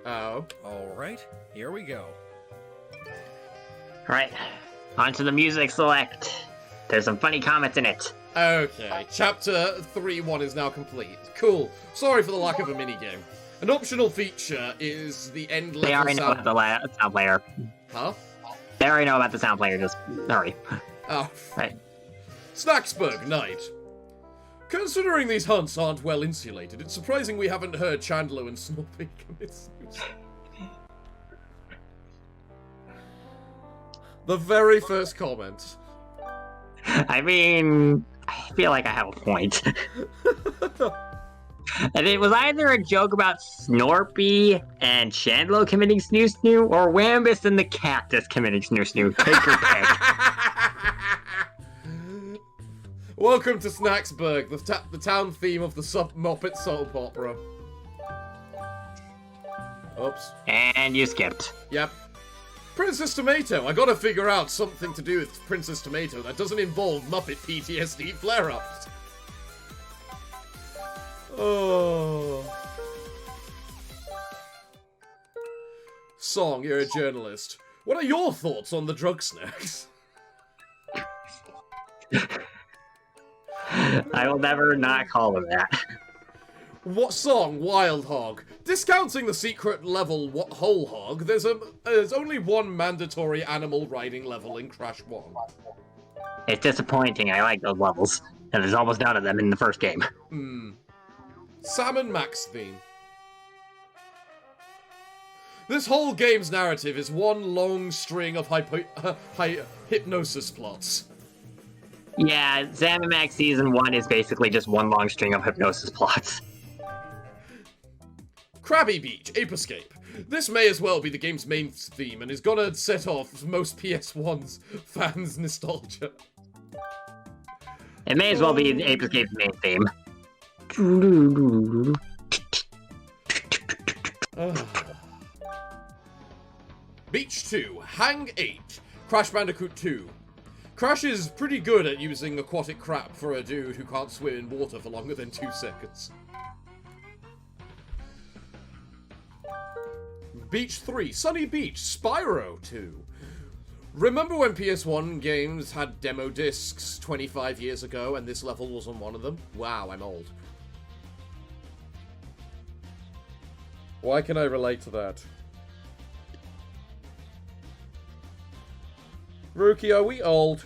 Oh. Alright, here we go. Right, on to the music select. There's some funny comments in it. Okay, chapter 3-1 is now complete. Cool. Sorry for the lack of a minigame. An optional feature is the end level They already know about the sound player. Huh? They already know about the sound player, just hurry. Oh. Right. Snaxburg Night. Considering these hunts aren't well insulated, it's surprising we haven't heard Chandler and Snorpy commit suicide. The very first comment. I mean, I feel like I have a point. And it was either a joke about Snorpy and Chandler committing snoo snoo, or Wambus and the Cactus committing snoo snoo. Take your pick. Welcome to Snaxburg, the town theme of the Muppet soap opera. Oops. And you skipped. Yep. Princess Tomato. I gotta figure out something to do with Princess Tomato that doesn't involve Muppet PTSD flare-ups. Oh. Song, you're a journalist. What are your thoughts on the drug snacks? I will never not call them that. What song? Wild Hog. Discounting the secret level Whole Hog, there's only one mandatory animal riding level in Crash 1. It's disappointing. I like those levels. And there's almost none of them in the first game. Sam and Max theme. This whole game's narrative is one long string of hypnosis plots. Yeah, Sam and Max Season 1 is basically just one long string of hypnosis plots. Krabby Beach, Ape Escape. This may as well be the game's main theme and is gonna set off most PS1's fans' nostalgia. It may as well be Ape Escape's main theme. Beach 2, Hang 8, Crash Bandicoot 2. Crash is pretty good at using aquatic crap for a dude who can't swim in water for longer than 2 seconds. Beach 3, Sunny Beach, Spyro 2. Remember when PS1 games had demo discs 25 years ago and this level was on one of them? Wow, I'm old. Why can I relate to that? Rookie, are we old?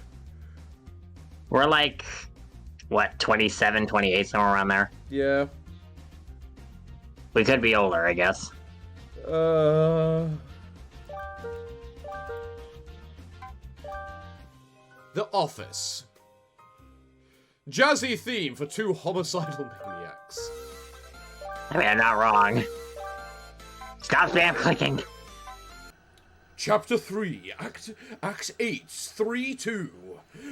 We're like, what, 27, 28, somewhere around there? Yeah. We could be older, I guess. The Office. Jazzy theme for 2 homicidal maniacs. I mean, I'm not wrong. Stop spam clicking. Chapter 3, Act 8, 3-2.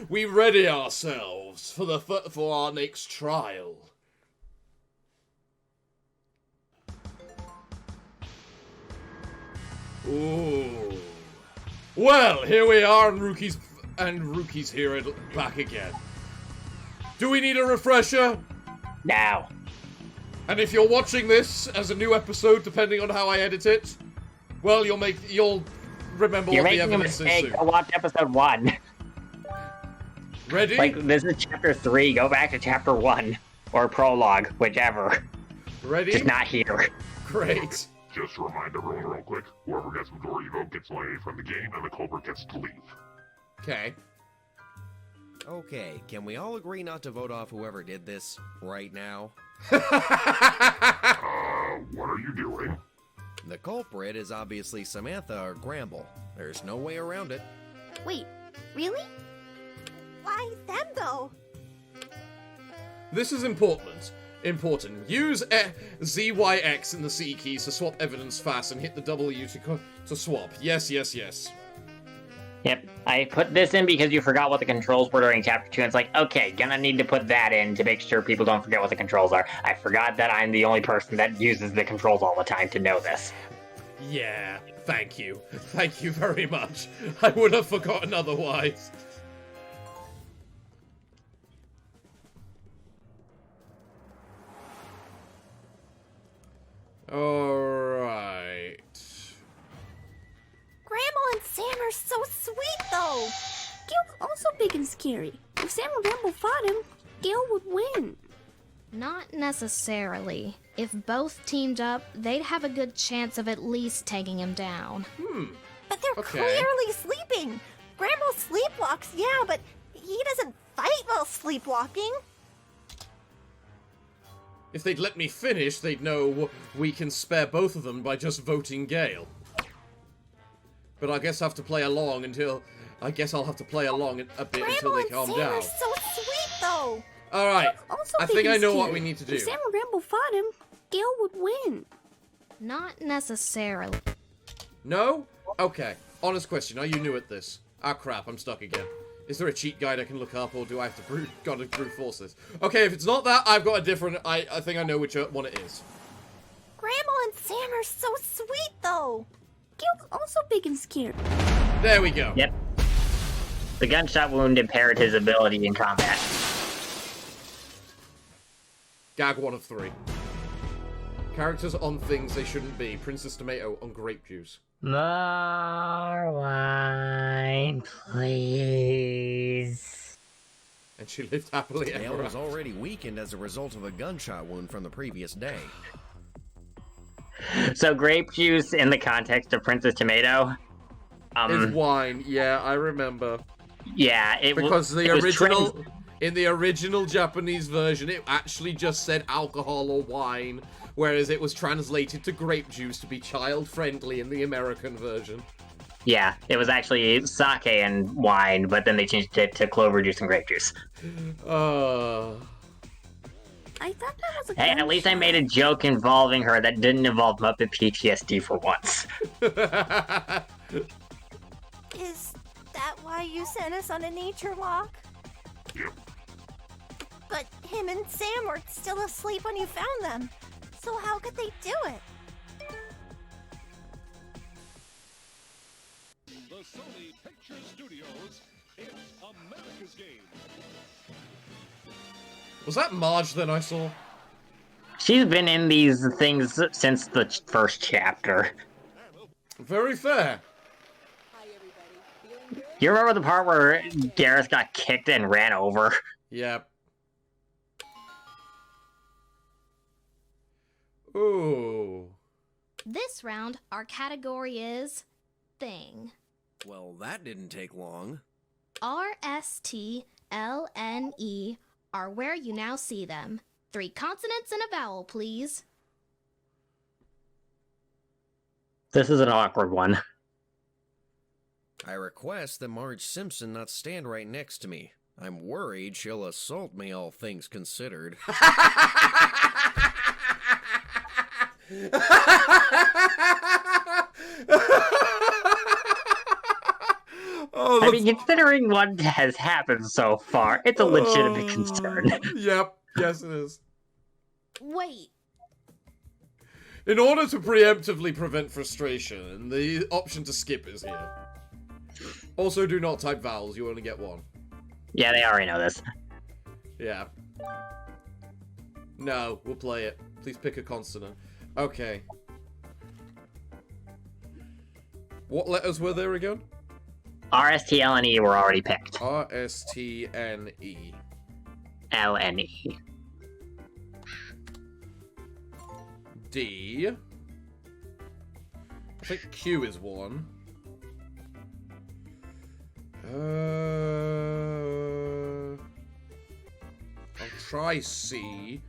We ready ourselves for our next trial. Ooh. Well, here we are, and Rookie's here back again. Do we need a refresher? No. And if you're watching this as a new episode, depending on how I edit it, well, you'll remember You're what the making a evidence is mistake. soon. Go watch episode 1. Ready? Like, this is chapter 3. Go back to chapter 1. Or prologue, whichever. Ready? Just not here. Great. Just to remind everyone real quick, whoever gets majority vote gets eliminated from the game, and the culprit gets to leave. Okay. Okay, can we all agree not to vote off whoever did this right now? What are you doing? The culprit is obviously Samantha or Gramble. There's no way around it. Wait, really? Why them, though? This is important. Use ZYX in the C keys to swap evidence fast and hit the W to swap. Yes, yes, yes. Yep, I put this in because you forgot what the controls were during chapter 2, and it's like, okay, gonna need to put that in to make sure people don't forget what the controls are. I forgot that I'm the only person that uses the controls all the time to know this. Yeah, thank you. Thank you very much. I would have forgotten otherwise. Alright. Grandma and Sam are so sweet, though. Gale's also big and scary. If Sam and Gramble fought him, Gale would win. Not necessarily. If both teamed up, they'd have a good chance of at least taking him down. But they're Okay. clearly sleeping. Grandma sleepwalks, yeah, but he doesn't fight while sleepwalking. If they'd let me finish, they'd know we can spare both of them by just voting Gale. But I guess I have to play along until... I guess I'll have to play along a bit until they calm Grandma down. and Sam are so sweet, though. Alright, Also I big think and I know what scary. we need to do. If Sam and Gramble fought him, Gale would win. Not necessarily. No? Okay. Honest question, are you new at this? Ah crap, I'm stuck again. Is there a cheat guide I can look up, or do I have to gotta brute force this? Okay, if it's not that, I've got a different... I think I know which one it is. Grandma and Sam are so sweet, though. Gale's also big and scary. There we go. Yep. The gunshot wound impaired his ability in combat. Gag 1 of 3. Characters on things they shouldn't be. Princess Tomato on grape juice. More wine, please. And she lived happily Gale ever was after. already weakened as a result of a gunshot wound from the previous day. So grape juice in the context of Princess Tomato. Is wine, yeah, I remember. Yeah, Because the it was original... In the original Japanese version, it actually just said alcohol or wine, whereas it was translated to grape juice to be child-friendly in the American version. Yeah, it was actually sake and wine, but then they changed it to clover juice and grape juice. I thought that was a Hey, at least I made a joke involving her that didn't involve Muppet PTSD for once. Is that why you sent us on a nature walk? Yep. But him and Sam were still asleep when you found them. So how could they do it? The Sony Picture Studios, it's America's Game. Was that Marge then I saw? She's been in these things since the first chapter. Very fair. You remember the part where Gareth got kicked and ran over? Yep. Ooh. This round, our category is Thing. Well, that didn't take long. RSTLNE are where you now see them. 3 consonants and a vowel, please. This is an awkward one. I request that Marge Simpson not stand right next to me. I'm worried she'll assault me, all things considered. I mean, considering what has happened so far, it's a legitimate concern. Yep, yes it is. Wait. In order to preemptively prevent frustration, the option to skip is here. Also, do not type vowels, you only get 1. Yeah, they already know this. Yeah. No, we'll play it. Please pick a consonant. Okay. What letters were there again? R, S, T, L, and E were already picked. R, S, T, N, E. L, N, E. D. I think Q is one. I'll try C.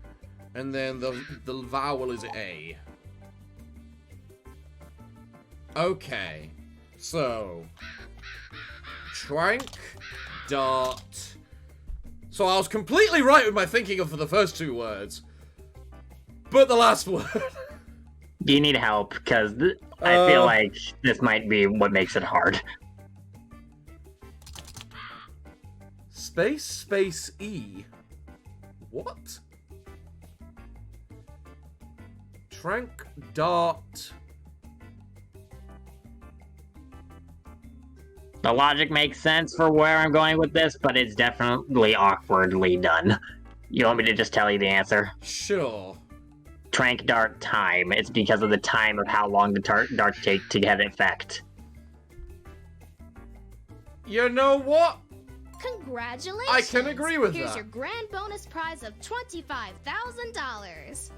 And then the vowel is A. Okay. So. Trank. Dart. So I was completely right with my thinking of the first two words. But the last word. Do you need help? Because I feel like this might be what makes it hard. Space E. What? Trank, dart. The logic makes sense for where I'm going with this, but it's definitely awkwardly done. You want me to just tell you the answer? Sure. Trank, dart, time. It's because of the time of how long the darts take to get effect. You know what? Congratulations! I can agree with Here's that. your grand bonus prize of $25,000.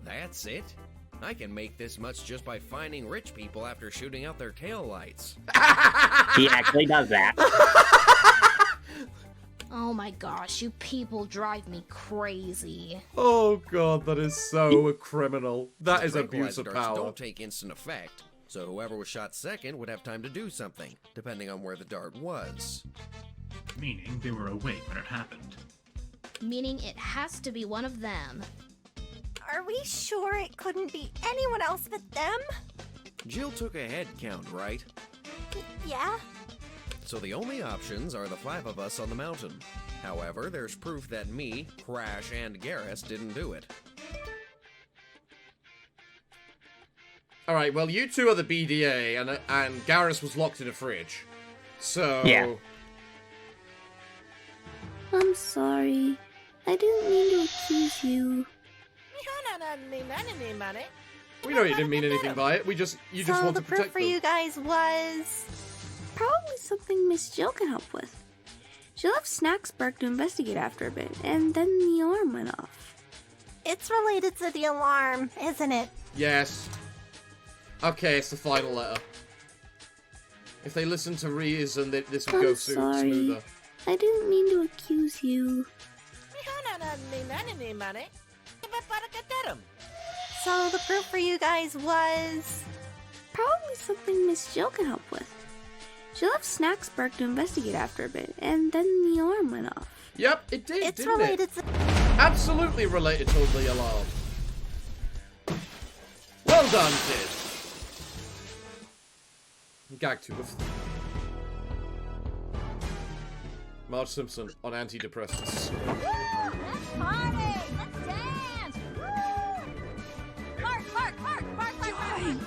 That's it? I can make this much just by finding rich people after shooting out their tail lights. He actually does that. Oh my gosh, you people drive me crazy. Oh god, that is so criminal. That is abuse of Tranquilizer darts power. don't take instant effect, so whoever was shot second would have time to do something, depending on where the dart was. Meaning they were awake when it happened. Meaning it has to be one of them. Are we sure it couldn't be anyone else but them? Jill took a head count, right? Yeah? So the only options are the 5 of us on the mountain. However, there's proof that me, Crash, and Garrus didn't do it. Alright, well, you two are the BDA, and Garrus was locked in a fridge. So... Yeah. I'm sorry. I didn't mean to accuse you. We know you didn't mean anything by it. You just So want the to proof protect for them. you guys was... Probably something Miss Jill can help with. She left Snaxburg to investigate after a bit, and then the alarm went off. It's related to the alarm, isn't it? Yes. Okay, it's the final letter. If they listen to reason, this would go I'm sorry. smoother. I didn't mean to accuse you. So the proof for you guys was... Probably something Miss Jill can help with. She left Snaxburg to investigate after a bit, and then the alarm went off. Yep, it did, It's didn't related it? to... Absolutely related to the alarm. Well done, kid. Gag to us. Marge Simpson on antidepressants.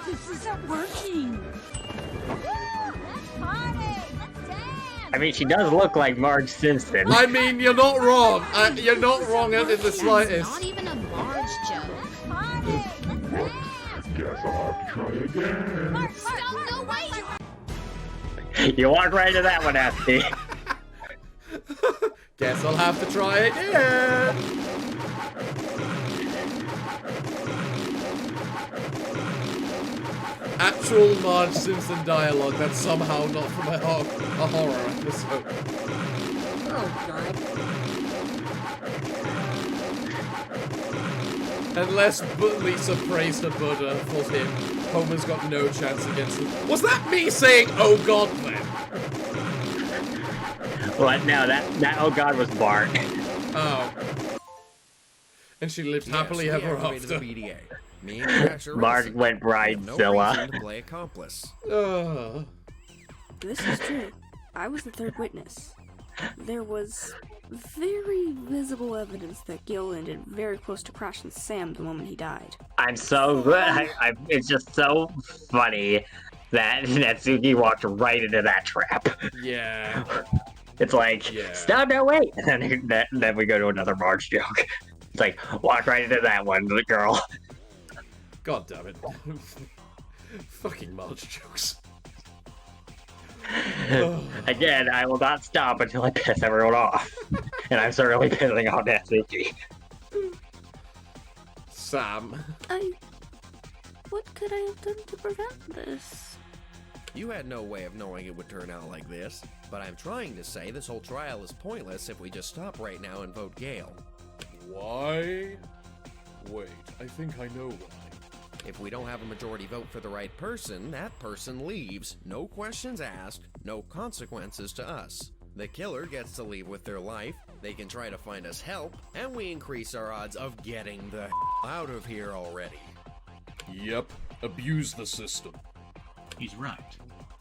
This isn't working. I mean, she does look like Marge Simpson. I mean, you're not wrong. You're not wrong in the slightest. Not even a Marge joke. Guess I'll have to try again. Stop, no, wait! You walked right into that one, Asti. Guess I'll have to try again. Actual Marge Simpson dialogue that's somehow not from a horror episode. Oh, God. Unless Lisa praised her Buddha for him, Homer's got no chance against him. Was that me saying, oh god, then? Well, no, that oh god was Bart. Oh. And she lived happily Yes, we ever activated after. the BDA. Me and Crash are Marge innocent. went We have no Bridezilla. reason to play accomplice. This is true. I was the third witness. There was very visible evidence that Gil landed very close to Crash and Sam the moment he died. I'm so good. It's just so funny that Natsuki walked right into that trap. Yeah. It's like, stop, no, wait. And then we go to another Marge joke. It's like, walk right into that one, girl. God damn it. Fucking Marge jokes. Again, I will not stop until I piss everyone off. And I'm certainly pissing off SVG. Sam. What could I have done to prevent this? You had no way of knowing it would turn out like this, but I'm trying to say this whole trial is pointless if we just stop right now and vote Gale. Why? Wait, I think I know why. If we don't have a majority vote for the right person, that person leaves. No questions asked, no consequences to us. The killer gets to leave with their life, they can try to find us help, and we increase our odds of getting the out of here already. Yep, abuse the system. He's right.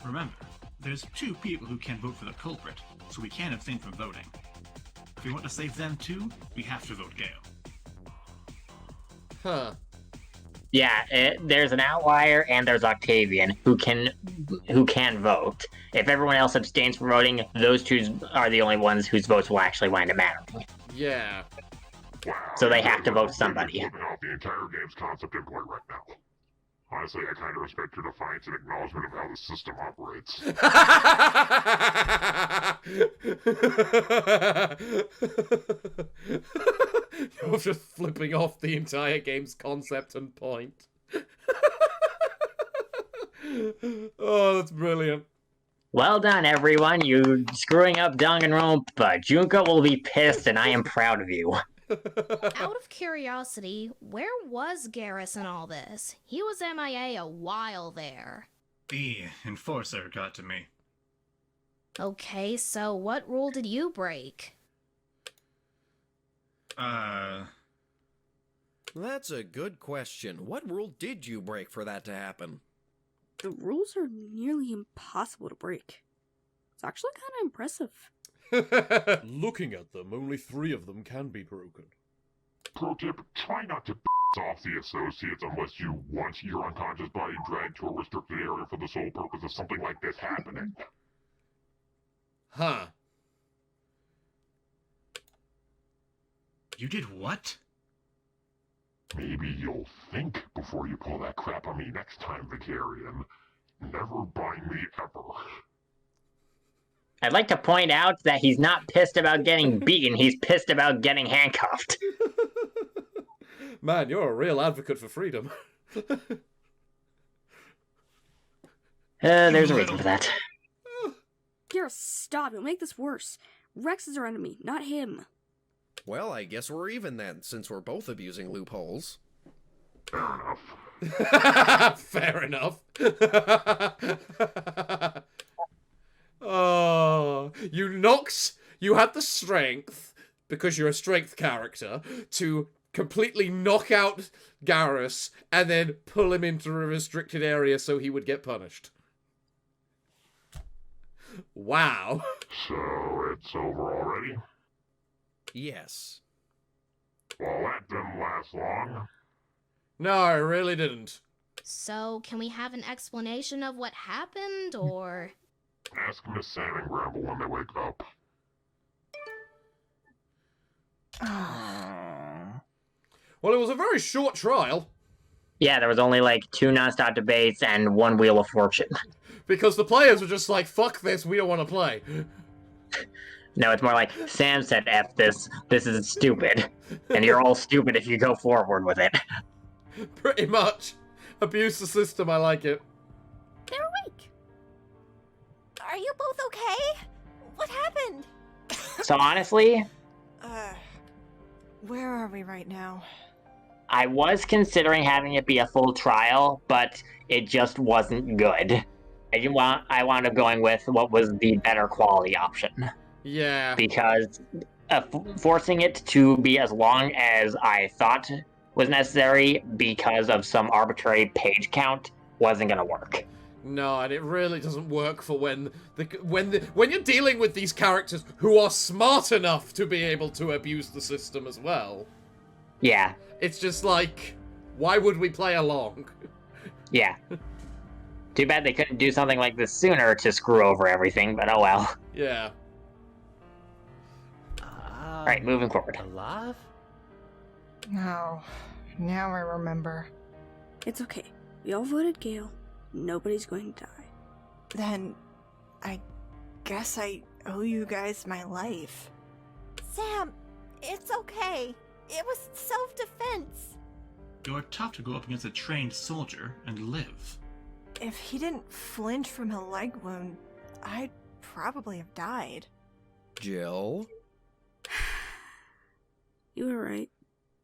Remember, there's 2 people who can vote for the culprit, so we can't abstain from voting. If we want to save them too, we have to vote Gale. Huh. Yeah, there's an outlier and there's Octavian who can vote. If everyone else abstains from voting, those 2 are the only ones whose votes will actually wind up mattering. Yeah. Wow, So they have to vote somebody. Flipping off the entire game's concept in play right now. Honestly, I kind of respect your defiance and acknowledgement of how the system operates. You're just flipping off the entire game's concept and point. Oh, that's brilliant. Well done, everyone. You're screwing up Danganronpa. Junko will be pissed, and I am proud of you. Out of curiosity, where was Garrus in all this? He was MIA a while there. The enforcer got to me. Okay, so what rule did you break? That's a good question. What rule did you break for that to happen? The rules are nearly impossible to break. It's actually kind of impressive. Looking at them, only 3 of them can be broken. Pro tip, try not to off the associates unless you want your unconscious body dragged to a restricted area for the sole purpose of something like this happening. Huh. You did what? Maybe you'll think before you pull that crap on me next time, Vicarian. Never bind me ever. I'd like to point out that he's not pissed about getting beaten, he's pissed about getting handcuffed. Man, you're a real advocate for freedom. There's a reason for that. Garrus, stop. You'll make this worse. Rex is our enemy, not him. Well, I guess we're even then, since we're both abusing loopholes. Fair enough. Fair enough. Oh, you had the strength, because you're a strength character, to completely knock out Garrus and then pull him into a restricted area so he would get punished. Wow. So, it's over already? Yes. Well, that didn't last long. No, I really didn't. So, can we have an explanation of what happened, or...? Ask Miss Sam and Gramble when they wake up. Well, it was a very short trial. Yeah, there was only like 2 non-stop debates and 1 Wheel of Fortune. Because the players were just like, fuck this, we don't want to play. No, it's more like, Sam said F this is stupid. And you're all stupid if you go forward with it. Pretty much. Abuse the system, I like it. They're awake. Are you both okay? What happened? So honestly... Where are we right now? I was considering having it be a full trial, but it just wasn't good. I wound up going with what was the better quality option. Yeah. Because forcing it to be as long as I thought was necessary because of some arbitrary page count wasn't going to work. No, and it really doesn't work for when you're dealing with these characters who are smart enough to be able to abuse the system as well. Yeah. It's just like, why would we play along? Yeah. Too bad they couldn't do something like this sooner to screw over everything, but oh well. Yeah. Alright, moving forward. Alive? No. Now I remember. It's okay. We all voted Gale. Nobody's going to die. Then, I guess I owe you guys my life. Sam, it's okay. It was self-defense. You're tough to go up against a trained soldier and live. If he didn't flinch from a leg wound, I'd probably have died. Jill? You were right.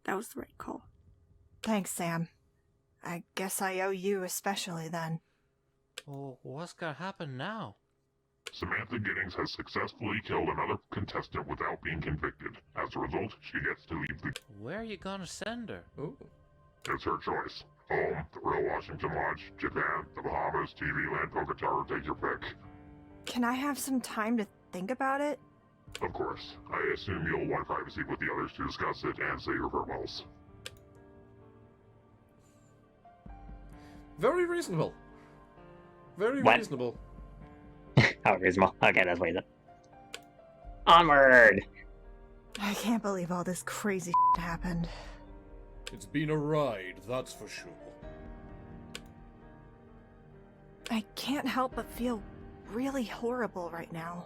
That was the right call. Thanks, Sam. I guess I owe you especially then. Well, what's gonna happen now? Samantha Giddings has successfully killed another contestant without being convicted. As a result, she gets to leave the... Where are you gonna send her? Ooh. It's her choice. Home, the real Washington Lodge, Japan, the Bahamas, TV land, Poker Tower, take your pick. Can I have some time to think about it? Of course. I assume you'll want privacy with the others to discuss it and say your farewells. Very reasonable. Very What? reasonable. Oh, reasonable. Okay, that's what he said. Onward! I can't believe all this crazy happened. It's been a ride, that's for sure. I can't help but feel really horrible right now.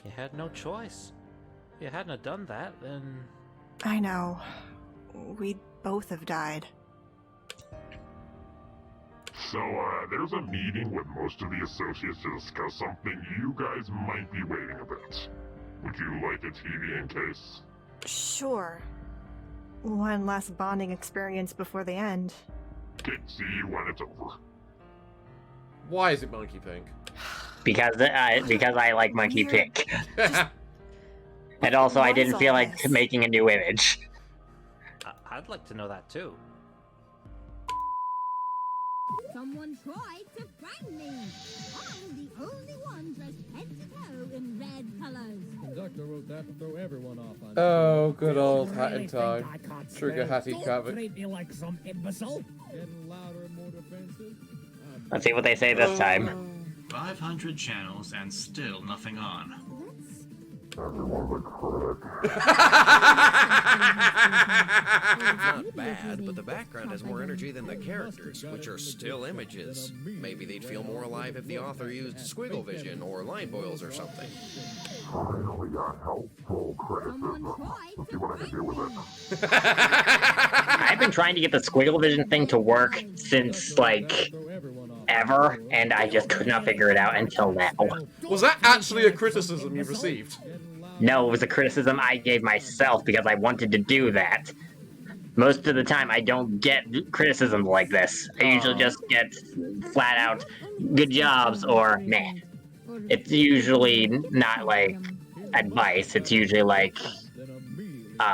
You had no choice. If you hadn't have done that, then... I know. We'd both have died. So, there's a meeting with most of the associates to discuss something you guys might be waiting a bit. Would you like a TV in case? Sure. One last bonding experience before the end. Okay, see you when it's over. Why is it Monkey Pink? Because I like Monkey Pink. And also, I didn't feel like making a new image. I'd like to know that too. Someone tried to prank me. I'm the only one dressed head to toe in red colors. Conductor wrote that to throw everyone off on. Oh, good old Hat in Time. Trigger Hattie Cabot. Treat me like some imbecile. Getting louder and more defensive. Let's see what they say this time. 500 channels and still nothing on. Not bad, but the background has more energy than the characters, which are still images. Maybe they'd feel more alive if the author used squiggle vision or line boils or something. Finally got helpful criticism. Let's see what I can do with it. I've been trying to get the squiggle vision thing to work since, like, ever, and I just could not figure it out until now. Was that actually a criticism you received? No, it was a criticism I gave myself because I wanted to do that. Most of the time, I don't get criticisms like this. I usually just get flat out good jobs or meh. It's usually not like advice, it's usually like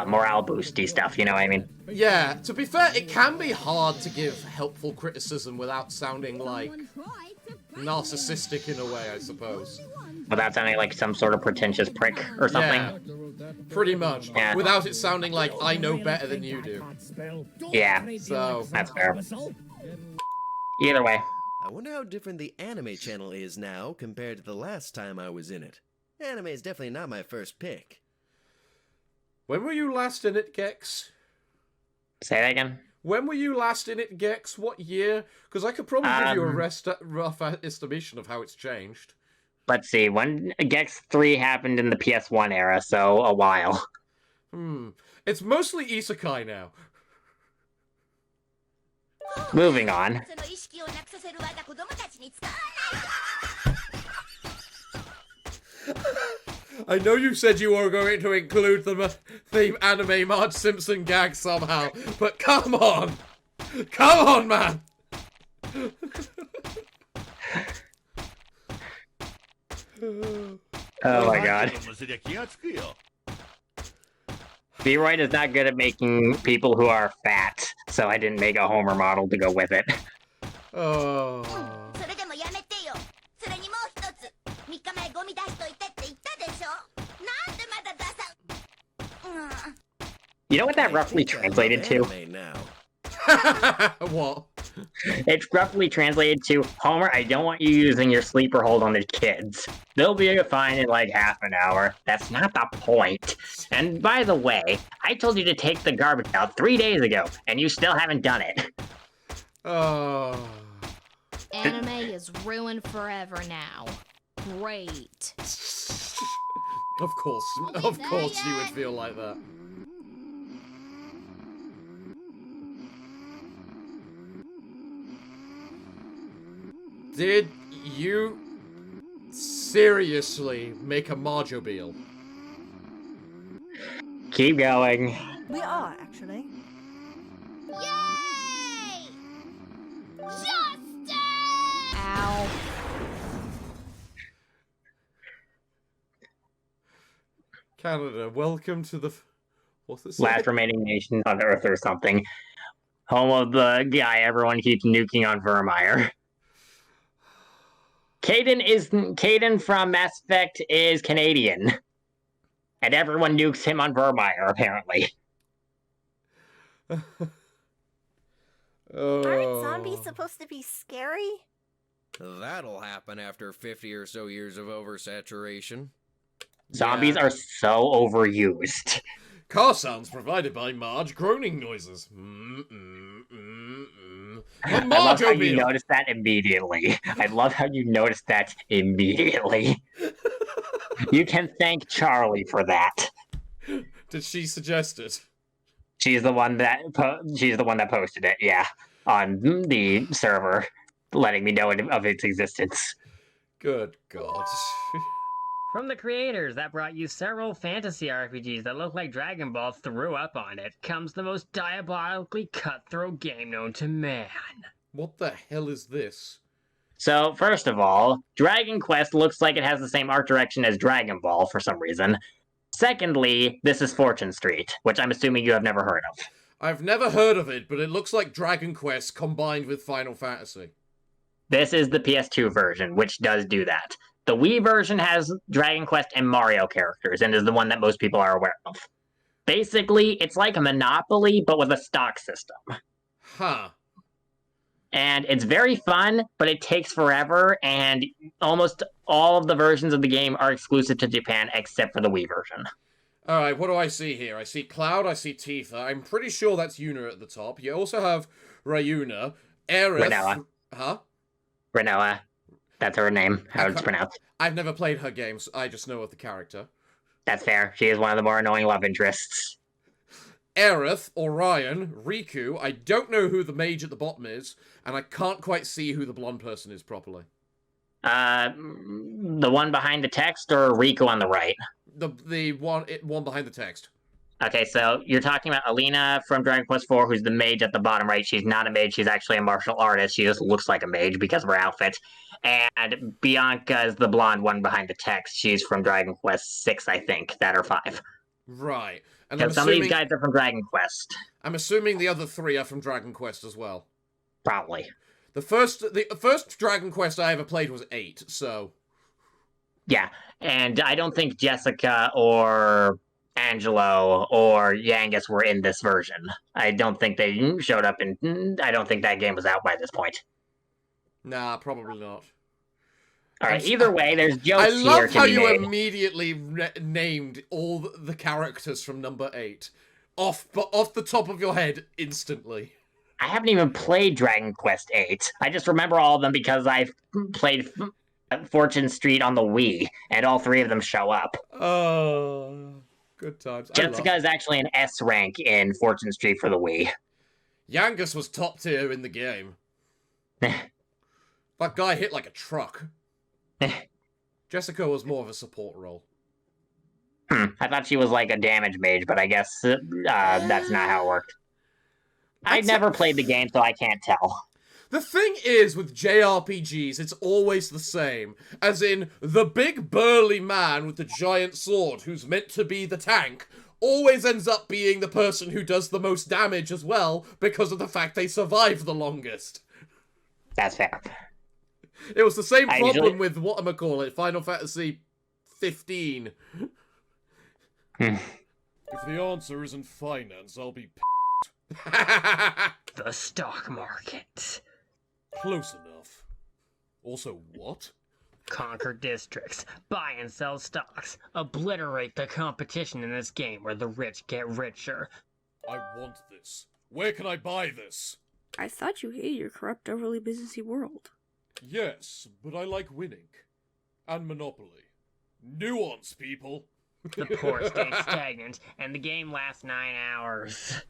morale boosty stuff, you know what I mean? Yeah, to be fair, it can be hard to give helpful criticism without sounding like narcissistic in a way, I suppose. Without sounding like some sort of pretentious prick or something. Yeah, pretty much. Yeah. Without it sounding like I know better than you do. Yeah, so that's fair. Either way. I wonder how different the anime channel is now compared to the last time I was in it. Anime is definitely not my first pick. When were you last in it, Gex? Say that again? When were you last in it, Gex? What year? Because I could probably give you a rough estimation of how it's changed. Let's see, when Gex 3 happened in the PS1 era, so a while. It's mostly isekai now. Moving on. I know you said you were going to include the anime Marge Simpson gag somehow, but come on! Come on, man! Oh my god. B-Royd is not good at making people who are fat, so I didn't make a Homer model to go with it. Oh. You know what that roughly translated to? What? It's roughly translated to, Homer, I don't want you using your sleeper hold on the kids. They'll be fine in like half an hour. That's not the point. And by the way, I told you to take the garbage out 3 days ago, and you still haven't done it. Oh. Anime is ruined forever now. great. Of course you would feel like that. Did you seriously make a Marjobile? Keep going. We are, actually. Yay! Justice! Ow. Canada, welcome to the... What's this? Last remaining nation on Earth or something. Home of the guy everyone keeps nuking on Vermeer. Caden from Mass Effect is Canadian. And everyone nukes him on Vermeer, apparently. Aren't zombies supposed to be scary? That'll happen after 50 or so years of oversaturation. Zombies are so overused. Car sounds provided by Marge groaning noises. I love how you noticed that immediately. You can thank Charlie for that. Did she suggest it? She's the one that posted it, yeah, on the server, letting me know of its existence. Good God. From the creators that brought you several fantasy RPGs that look like Dragon Ball threw up on it, comes the most diabolically cutthroat game known to man. What the hell is this? So, first of all, Dragon Quest looks like it has the same art direction as Dragon Ball for some reason. Secondly, this is Fortune Street, which I'm assuming you have never heard of. I've never heard of it, but it looks like Dragon Quest combined with Final Fantasy. This is the PS2 version, which does do that. The Wii version has Dragon Quest and Mario characters, and is the one that most people are aware of. Basically, it's like a Monopoly, but with a stock system. Huh. And it's very fun, but it takes forever, and almost all of the versions of the game are exclusive to Japan, except for the Wii version. Alright, what do I see here? I see Cloud, I see Tifa. I'm pretty sure that's Yuna at the top. You also have Ryuna, Aerith... Renoa. Huh? Renoa. That's her name, how it's pronounced. I've never played her games, I just know of the character. That's fair. She is one of the more annoying love interests. Aerith, Orion, Riku, I don't know who the mage at the bottom is, and I can't quite see who the blonde person is properly. The one behind the text, or Riku on the right? The one behind the text. Okay, so you're talking about Alina from Dragon Quest IV, who's the mage at the bottom right. She's not a mage, she's actually a martial artist. She just looks like a mage because of her outfit. And Bianca is the blonde one behind the text. She's from Dragon Quest VI, I think, that or 5. Right. And Because some of these guys are from Dragon Quest. I'm assuming the other 3 are from Dragon Quest as well. Probably. The first Dragon Quest I ever played was 8, so... Yeah, and I don't think Jessica or Angelo or Yangus were in this version. I don't think they showed up I don't think that game was out by this point. Nah, probably not. Alright, either way, there's jokes I here love to how be you made. immediately named all the characters from number 8. Off the top of your head, instantly. I haven't even played Dragon Quest VIII. I just remember all of them because I've played Fortune Street on the Wii, and all 3 of them show up. Oh, good times. Jessica is actually an S rank in Fortune Street for the Wii. Yangus was top tier in the game. That guy hit like a truck. Jessica was more of a support role. I thought she was like a damage mage, but I guess that's not how it worked. I never played the game, so I can't tell. The thing is, with JRPGs, it's always the same. As in, the big burly man with the giant sword who's meant to be the tank always ends up being the person who does the most damage as well, because of the fact they survive the longest. That's fair. It was the same problem with, Final Fantasy 15. If the answer isn't finance, I'll be The stock market. Close enough. Also, what? Conquer districts, buy and sell stocks, obliterate the competition in this game where the rich get richer. I want this. Where can I buy this? I thought you hated your corrupt, overly businessy world. Yes, but I like winning. And Monopoly. Nuance, people. The poor stay stagnant, and the game lasts 9 hours.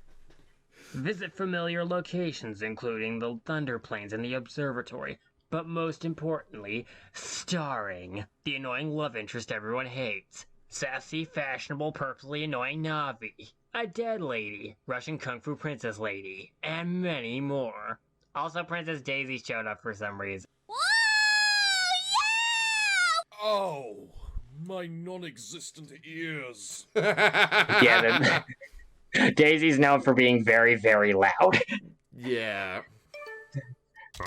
Visit familiar locations, including the Thunder Plains and the Observatory, but most importantly, starring the annoying love interest everyone hates, sassy, fashionable, purposely annoying Navi, a dead lady, Russian Kung Fu princess lady, and many more. Also, Princess Daisy showed up for some reason. Oh, my non-existent ears. Yeah, Daisy's known for being very, very loud. Yeah.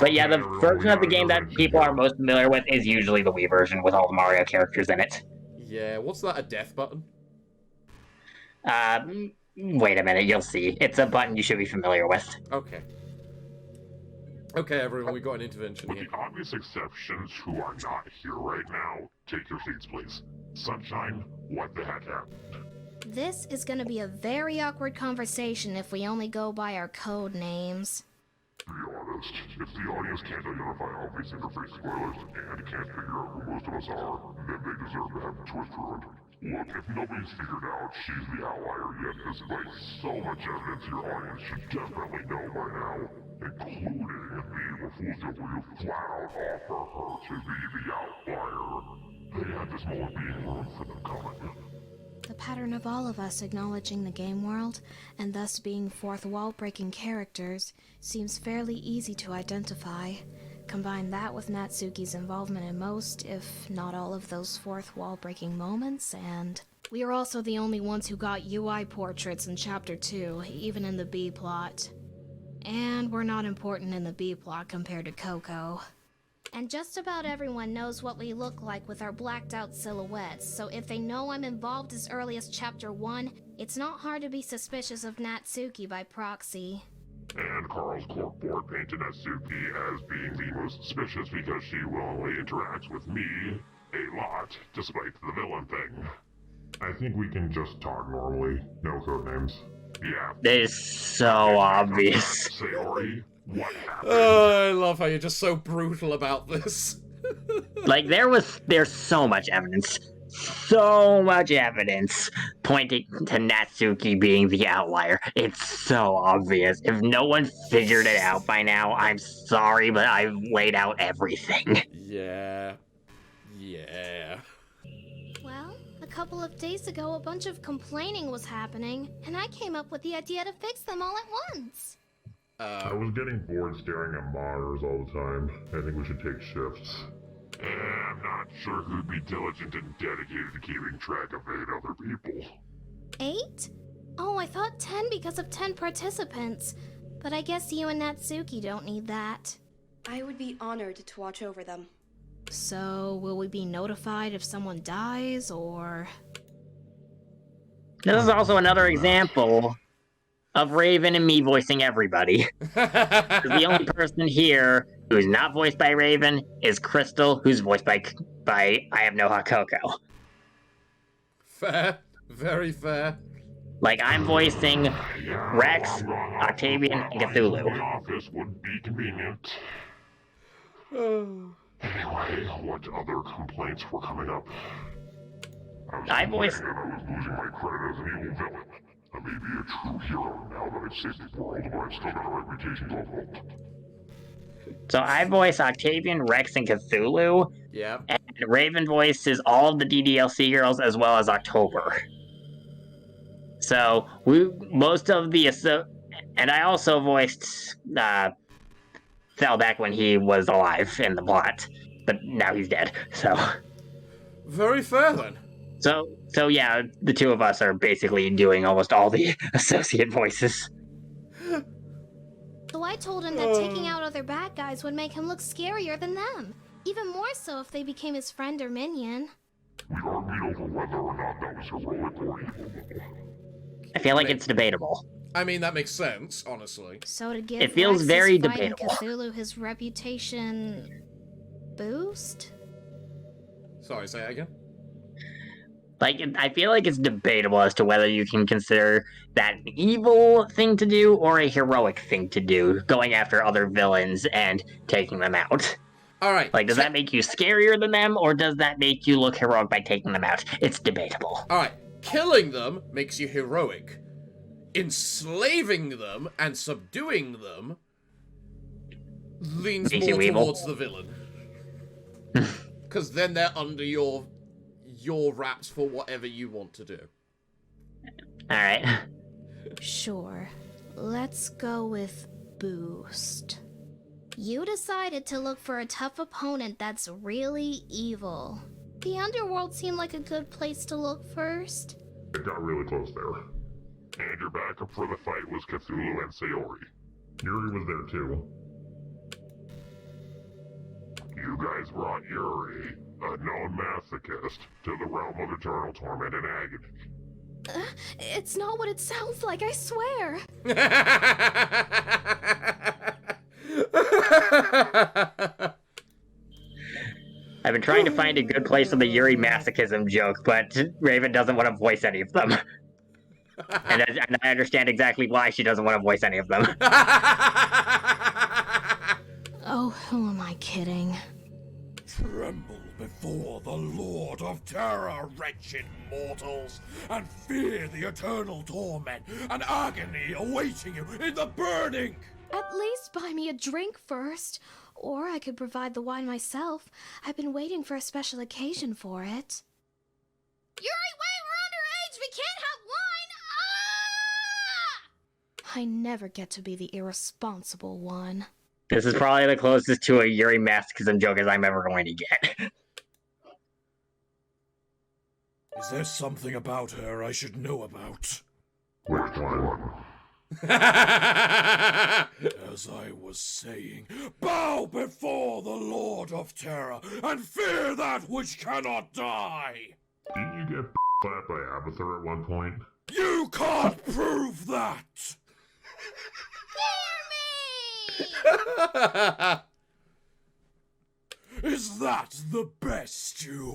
But yeah, the version of the game that people are most familiar with is usually the Wii version with all the Mario characters in it. Yeah, what's that, a death button? Wait a minute, you'll see. It's a button you should be familiar with. Okay. Okay, everyone, we got an intervention With here. the obvious exceptions who are not here right now, take your seats, please. Sunshine, what the heck happened? This is gonna be a very awkward conversation if we only go by our code names. To be honest, if the audience can't identify obvious interface spoilers and can't figure out who most of us are, then they deserve to have the twist ruined. Look, if nobody's figured out she's the outlier yet, despite so much evidence your audience should definitely know by now, including the Refugio where you flat out offer her to be the outlier. They had this moment being ruined for them coming. The pattern of all of us acknowledging the game world, and thus being fourth wall breaking characters, seems fairly easy to identify. Combine that with Natsuki's involvement in most, if not all of those fourth wall breaking moments, and we are also the only ones who got UI portraits in Chapter 2, even in the B plot. And we're not important in the B plot compared to Coco. And just about everyone knows what we look like with our blacked out silhouettes, so if they know I'm involved as early as Chapter 1, it's not hard to be suspicious of Natsuki by proxy. And Carl's corkboard painted Natsuki as being the most suspicious because she willingly interacts with me a lot, despite the villain thing. I think we can just talk normally, no code names. Yeah. It is so obvious. Sayori, what happened? Oh, I love how you're just so brutal about this. Like, there's so much evidence. So much evidence pointing to Natsuki being the outlier. It's so obvious. If no one figured it out by now, I'm sorry, but I've laid out everything. Yeah. Yeah. Well, a couple of days ago, a bunch of complaining was happening, and I came up with the idea to fix them all at once. I was getting bored staring at monitors all the time. I think we should take shifts. I'm not sure who'd be diligent and dedicated to keeping track of 8 other people. 8? Oh, I thought 10 because of 10 participants. But I guess you and Natsuki don't need that. I would be honored to watch over them. So, will we be notified if someone dies, or...? This is also another example of Raven and me voicing everybody. The only person here who's not voiced by Raven is Crystal, who's voiced by I Have No Hot Cocoa. Fair. Very fair. Like, I'm voicing Rex, Octavian, and Cthulhu. The office would be convenient. Anyway, what other complaints were coming up? I voiced... I was losing my credit as an evil villain. I may be a true hero now that I've saved the world, but I've still got a reputation to uphold. So I voice Octavian, Rex, and Cthulhu. Yeah. And Raven voices all of the DDLC girls as well as October. So most of the and I also voiced Thel back when he was alive in the plot, but now he's dead. So very fair then. So yeah, the two of us are basically doing almost all the associate voices. So I told him that taking out other bad guys would make him look scarier than them. Even more so if they became his friend or minion. We argued over whether or not that was heroic or evil. I feel like it's debatable. I mean, that makes sense, honestly. So to give it feels Rex's very fight debatable. And Cthulhu his reputation boost? Sorry, say that again? Like, I feel like it's debatable as to whether you can consider that an evil thing to do or a heroic thing to do, going after other villains and taking them out. Alright. Like, does that make you scarier than them, or does that make you look heroic by taking them out? It's debatable. Alright, killing them makes you heroic. Enslaving them and subduing them leans Makes more you evil. towards the villain. Because then they're under your wraps for whatever you want to do. Alright. Sure. Let's go with Boost. You decided to look for a tough opponent that's really evil. The underworld seemed like a good place to look first. It got really close there. And your backup for the fight was Cthulhu and Sayori. Yuri was there too. You guys brought Yuri, a known masochist, to the realm of eternal torment and agony. It's not what it sounds like, I swear. I've been trying to find a good place for the Yuri masochism joke, but Raven doesn't want to voice any of them. And I understand exactly why she doesn't want to voice any of them. Oh, who am I kidding? Tremble before the Lord of Terror, wretched mortals, and fear the eternal torment and agony awaiting you in the burning! At least buy me a drink first. Or I could provide the wine myself. I've been waiting for a special occasion for it. Yuri, wait, we're underage! We can't have wine! Ah! I never get to be the irresponsible one. This is probably the closest to a Yuri masochism joke as I'm ever going to get. Is there something about her I should know about? Which one? As I was saying, bow before the Lord of Terror and fear that which cannot die! Didn't you get slapped by Abathur at one point? You can't prove that! Is that the best you...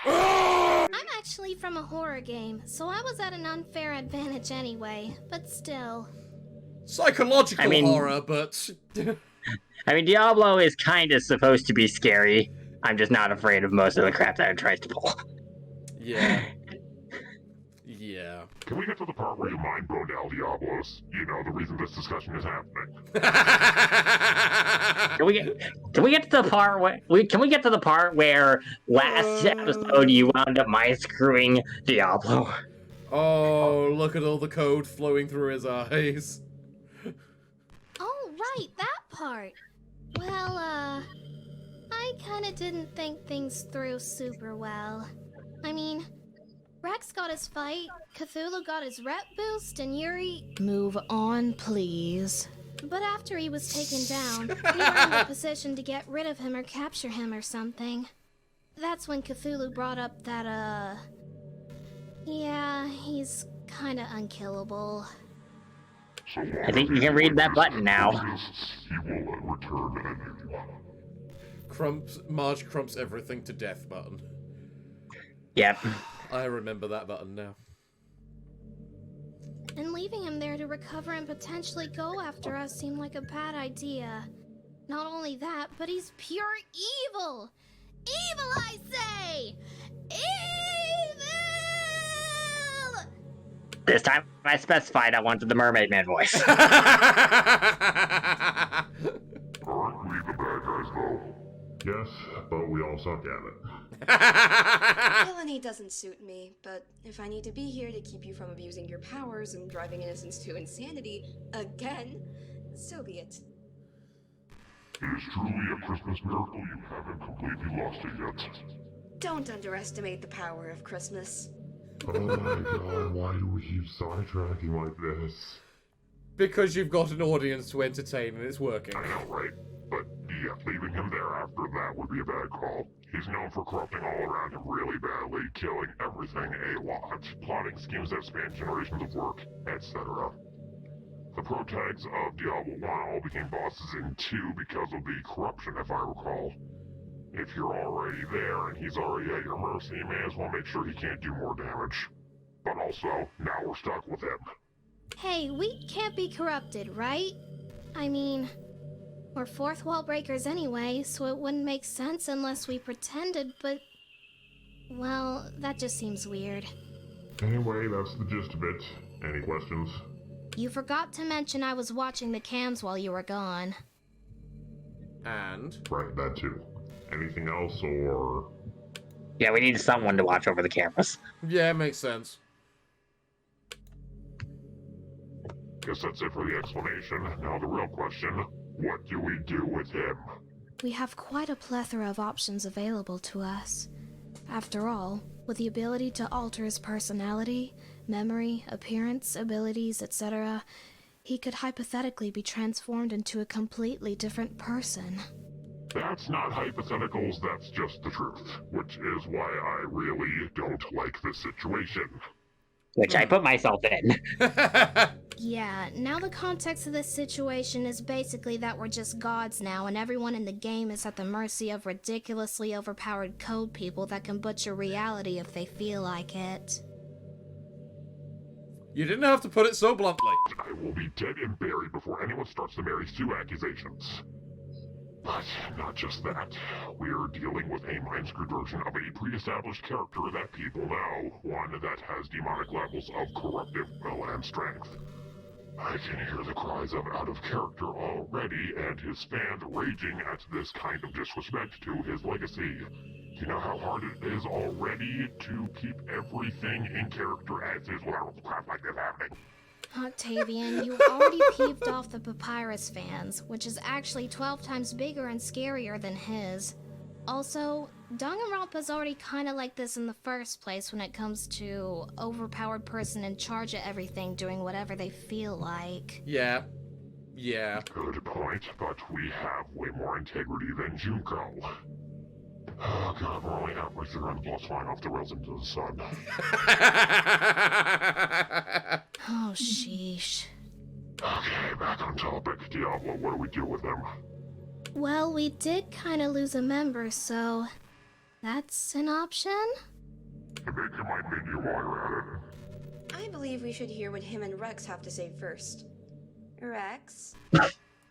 I'm actually from a horror game, so I was at an unfair advantage anyway, but still. Psychological horror, but... I mean, Diablo is kind of supposed to be scary. I'm just not afraid of most of the crap that it tries to pull. Yeah. Yeah. Can we get to the part where you mind bone El Diablos? You know, the reason this discussion is happening. Can we get to the part where last episode you wound up mind screwing Diablo? Oh, look at all the code flowing through his eyes. Oh, right, that part. Well, I kinda didn't think things through super well. I mean, Rex got his fight, Cthulhu got his rep boost, and Yuri... Move on, please. But after he was taken down, we were in a position to get rid of him or capture him or something. That's when Cthulhu brought up that, yeah, he's kinda unkillable. I think you can read that button now. Marge crumps everything to death button. Yep. I remember that button now. And leaving him there to recover and potentially go after us seemed like a bad idea. Not only that, but he's pure evil! Evil, I say! Evil! This time I specified I wanted the Mermaid Man voice. Aren't we the bad guys, though? Yes, but we all suck at it. Villainy doesn't suit me, but if I need to be here to keep you from abusing your powers and driving innocents to insanity again, so be it. It is truly a Christmas miracle you haven't completely lost it yet. Don't underestimate the power of Christmas. Oh my god, why do we keep sidetracking like this? Because you've got an audience to entertain and it's working. I know, right? But yeah, leaving him there after that would be a bad call. He's known for corrupting all around him really badly, killing everything a lot, plotting schemes that span generations of work, etc. The protags of Diablo 1 all became bosses in 2 because of the corruption, if I recall. If you're already there and he's already at your mercy, you may as well make sure he can't do more damage. But also, now we're stuck with him. Hey, we can't be corrupted, right? I mean, We're fourth wall breakers anyway, so it wouldn't make sense unless we pretended, but... well, that just seems weird. Anyway, that's the gist of it. Any questions? You forgot to mention I was watching the cams while you were gone. And? Right, that too. Anything else, or...? Yeah, we need someone to watch over the cameras. Yeah, makes sense. Guess that's it for the explanation. Now the real question, what do we do with him? We have quite a plethora of options available to us. After all, with the ability to alter his personality, memory, appearance, abilities, etc., he could hypothetically be transformed into a completely different person. That's not hypotheticals, that's just the truth. Which is why I really don't like this situation. Which I put myself in. Yeah, now the context of this situation is basically that we're just gods now, and everyone in the game is at the mercy of ridiculously overpowered code people that can butcher reality if they feel like it. You didn't have to put it so bluntly. I will be dead and buried before anyone starts to marry Sue accusations. But not just that. We're dealing with a mind-screwed version of a pre-established character that people know, one that has demonic levels of corruptive will and strength. I can hear the cries of out of character already, and his fans raging at this kind of disrespect to his legacy. You know how hard it is already to keep everything in character as is without crap like this happening. Octavian, you already peeved off the Papyrus fans, which is actually 12 times bigger and scarier than his. Also, Danganronpa's already kinda like this in the first place when it comes to overpowered person in charge of everything doing whatever they feel like. Yeah. Yeah. Good point, but we have way more integrity than Junko. Oh god, we're only halfway through and the plot's flying off the rails into the sun. Oh, sheesh. Okay, back on topic. Diablo, what do we do with him? Well, we did kinda lose a member, so... that's an option? I think you might mean you while you're at it. I believe we should hear what him and Rex have to say first. Rex?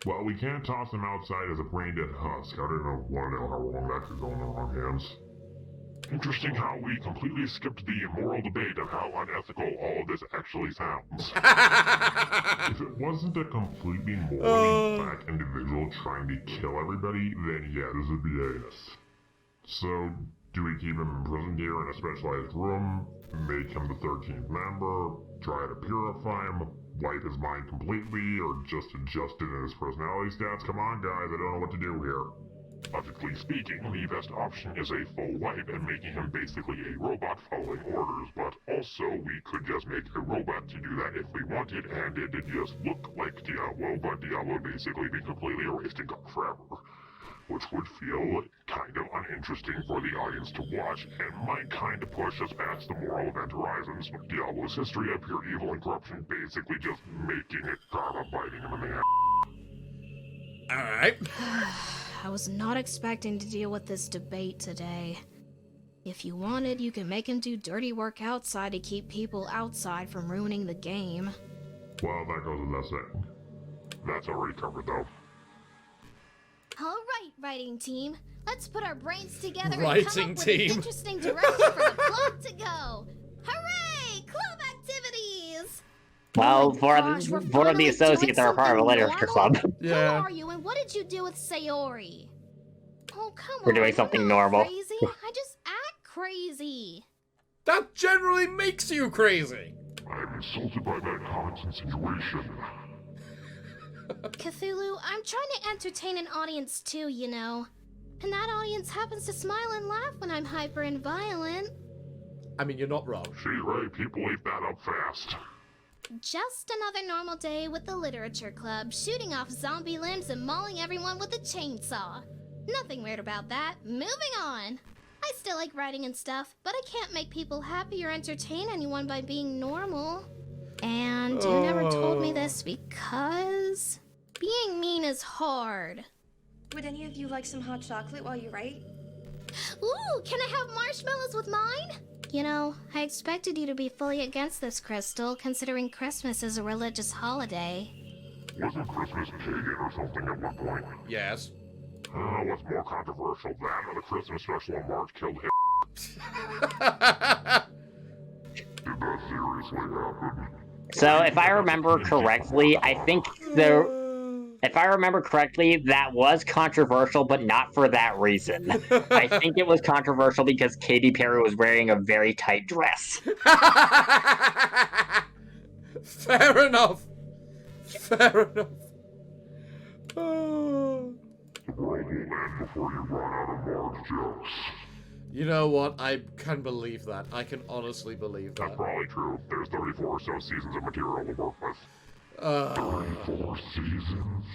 Well, we can't toss him outside as a brain-dead husk. I don't want to know how long that could go in the wrong hands. Interesting how we completely skipped the moral debate of how unethical all of this actually sounds. If it wasn't a completely morally back individual trying to kill everybody, then yeah, this would be AS. So, do we keep him in prison gear in a specialized room, make him the 13th member, try to purify him, wipe his mind completely, or just adjust it in his personality stats? Come on, guys, I don't know what to do here. Logically speaking, the best option is a full wipe and making him basically a robot following orders, but also we could just make a robot to do that if we wanted, and it did just look like Diablo, but Diablo basically be completely erased and gone forever. Which would feel kind of uninteresting for the audience to watch, and might kind of push us past the moral event horizons of Diablo's history of pure evil and corruption, basically just making it karma biting him in the ass. Alright. I was not expecting to deal with this debate today. If you wanted, you could make him do dirty work outside to keep people outside from ruining the game. Well, that goes without saying. That's already covered, though. Alright, writing team. Let's put our brains together and Writing come up with team. an interesting direction for the plot to go. Hooray! Club activities! Well, gosh, we're four of finally the associates doing are part of a something literature normal? club. Who are you and what did you do with Sayori? Oh, come We're on. doing I'm something not normal. Crazy. I just act crazy. That generally makes you crazy. I'm insulted by that comment insinuation. Cthulhu, I'm trying to entertain an audience too, you know. And that audience happens to smile and laugh when I'm hyper and violent. I mean, you're not wrong. She's right, people ate that up fast. Just another normal day with the literature club, shooting off zombie limbs and mauling everyone with a chainsaw. Nothing weird about that. Moving on. I still like writing and stuff, but I can't make people happy or entertain anyone by being normal. And you never told me this because being mean is hard. Would any of you like some hot chocolate while you write? Ooh, can I have marshmallows with mine? You know, I expected you to be fully against this, Crystal, considering Christmas is a religious holiday. Wasn't Christmas pagan or something at one point? Yes. What's more controversial, that or the Christmas special in March killed him? Did that seriously happen? So, if I remember correctly, that was controversial, but not for that reason. I think it was controversial because Katy Perry was wearing a very tight dress. Fair enough. Fair enough. Oh. The world will end before you run out of Marge jokes. You know what? I can believe that. I can honestly believe that. That's probably true. There's 34 or so seasons of material to work with. 34 seasons?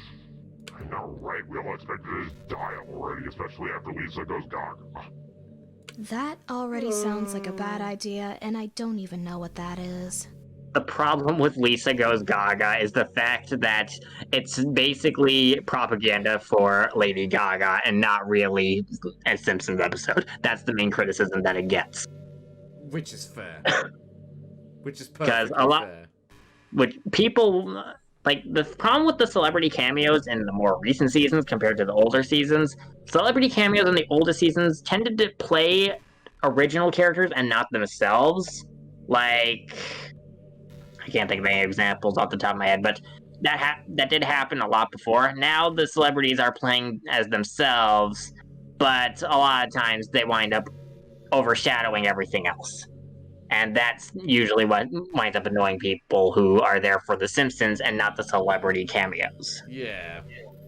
I know, right? We all expected it to die already, especially after Lisa goes gaga. That already sounds like a bad idea, and I don't even know what that is. The problem with Lisa Goes Gaga is the fact that it's basically propaganda for Lady Gaga and not really a Simpsons episode. That's the main criticism that it gets. Which is fair. Which is perfectly fair. Which people... Like, the problem with the celebrity cameos in the more recent seasons compared to the older seasons, celebrity cameos in the older seasons tended to play original characters and not themselves. Like... I can't think of any examples off the top of my head, but that did happen a lot before. Now the celebrities are playing as themselves, but a lot of times they wind up overshadowing everything else. And that's usually what winds up annoying people who are there for The Simpsons and not the celebrity cameos. Yeah,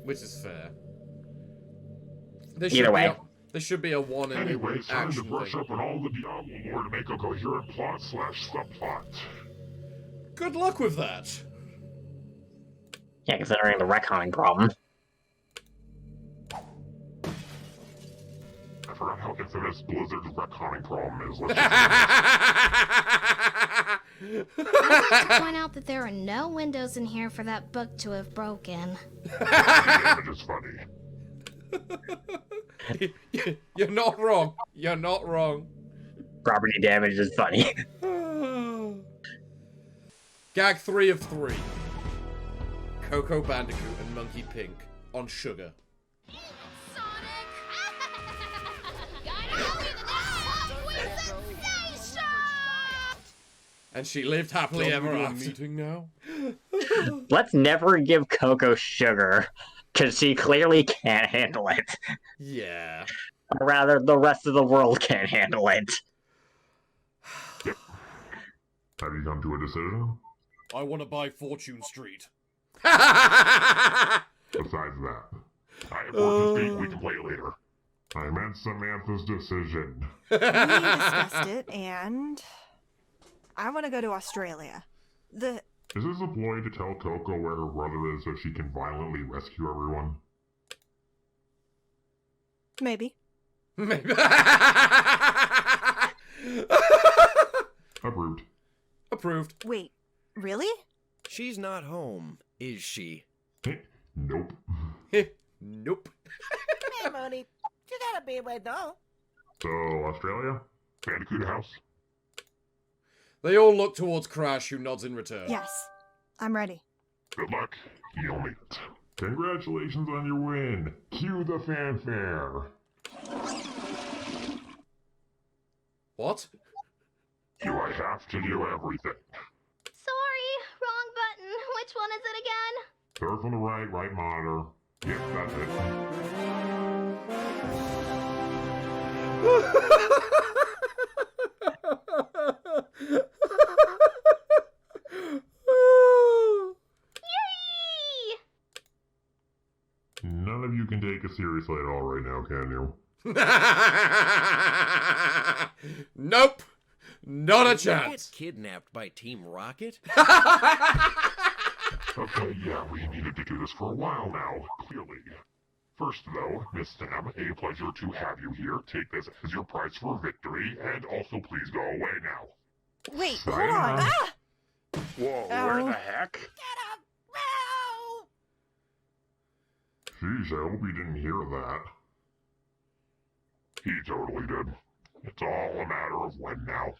which is fair. Either way. There should be a one in Anyway, it's time to action brush thing. up on all the Diablo lore to make a coherent plot/subplot. Good luck with that. Yeah, considering the retconning problem. I forgot how infamous Blizzard's retconning problem is. Let's I'd like to point out that there are no windows in here for that book to have broken. Damage is funny. You're not wrong. You're not wrong. Property damage is funny. Gag 3 of 3. Coco Bandicoot and Monkey Pink on sugar. And she lived happily ever after. Meeting now? Let's never give Coco sugar, because she clearly can't handle it. Yeah. Or rather, the rest of the world can't handle it. Yep. Have you come to a decision? I want to buy Fortune Street. Besides that, I have work to speak. We can play it later. I meant Samantha's decision. We discussed it, and I want to go to Australia. Is this a ploy to tell Coco where her brother is so she can violently rescue everyone? Maybe. Maybe. Approved. Approved. Wait, really? She's not home, is she? Nope. Nope. Hey, Mooney, you gotta be away though. So, Australia? Bandicoot House? They all look towards Crash, who nods in return. Yes, I'm ready. Good luck. You'll need it. Congratulations on your win. Cue the fanfare. What? Do I have to do everything? Sorry, wrong button. Which one is it again? Third from the right monitor. Yep, that's it. Yay! None of you can take us seriously at all right now, can you? Nope. Not a Did you chance. Get kidnapped by Team Rocket? Okay, yeah, we needed to do this for a while now, clearly. First, though, Miss Sam, a pleasure to have you here. Take this as your prize for victory, and also please go away now. Wait, hold on. Ah! Whoa, where the heck? Geez, I hope he didn't hear that. He totally did. It's all a matter of when now.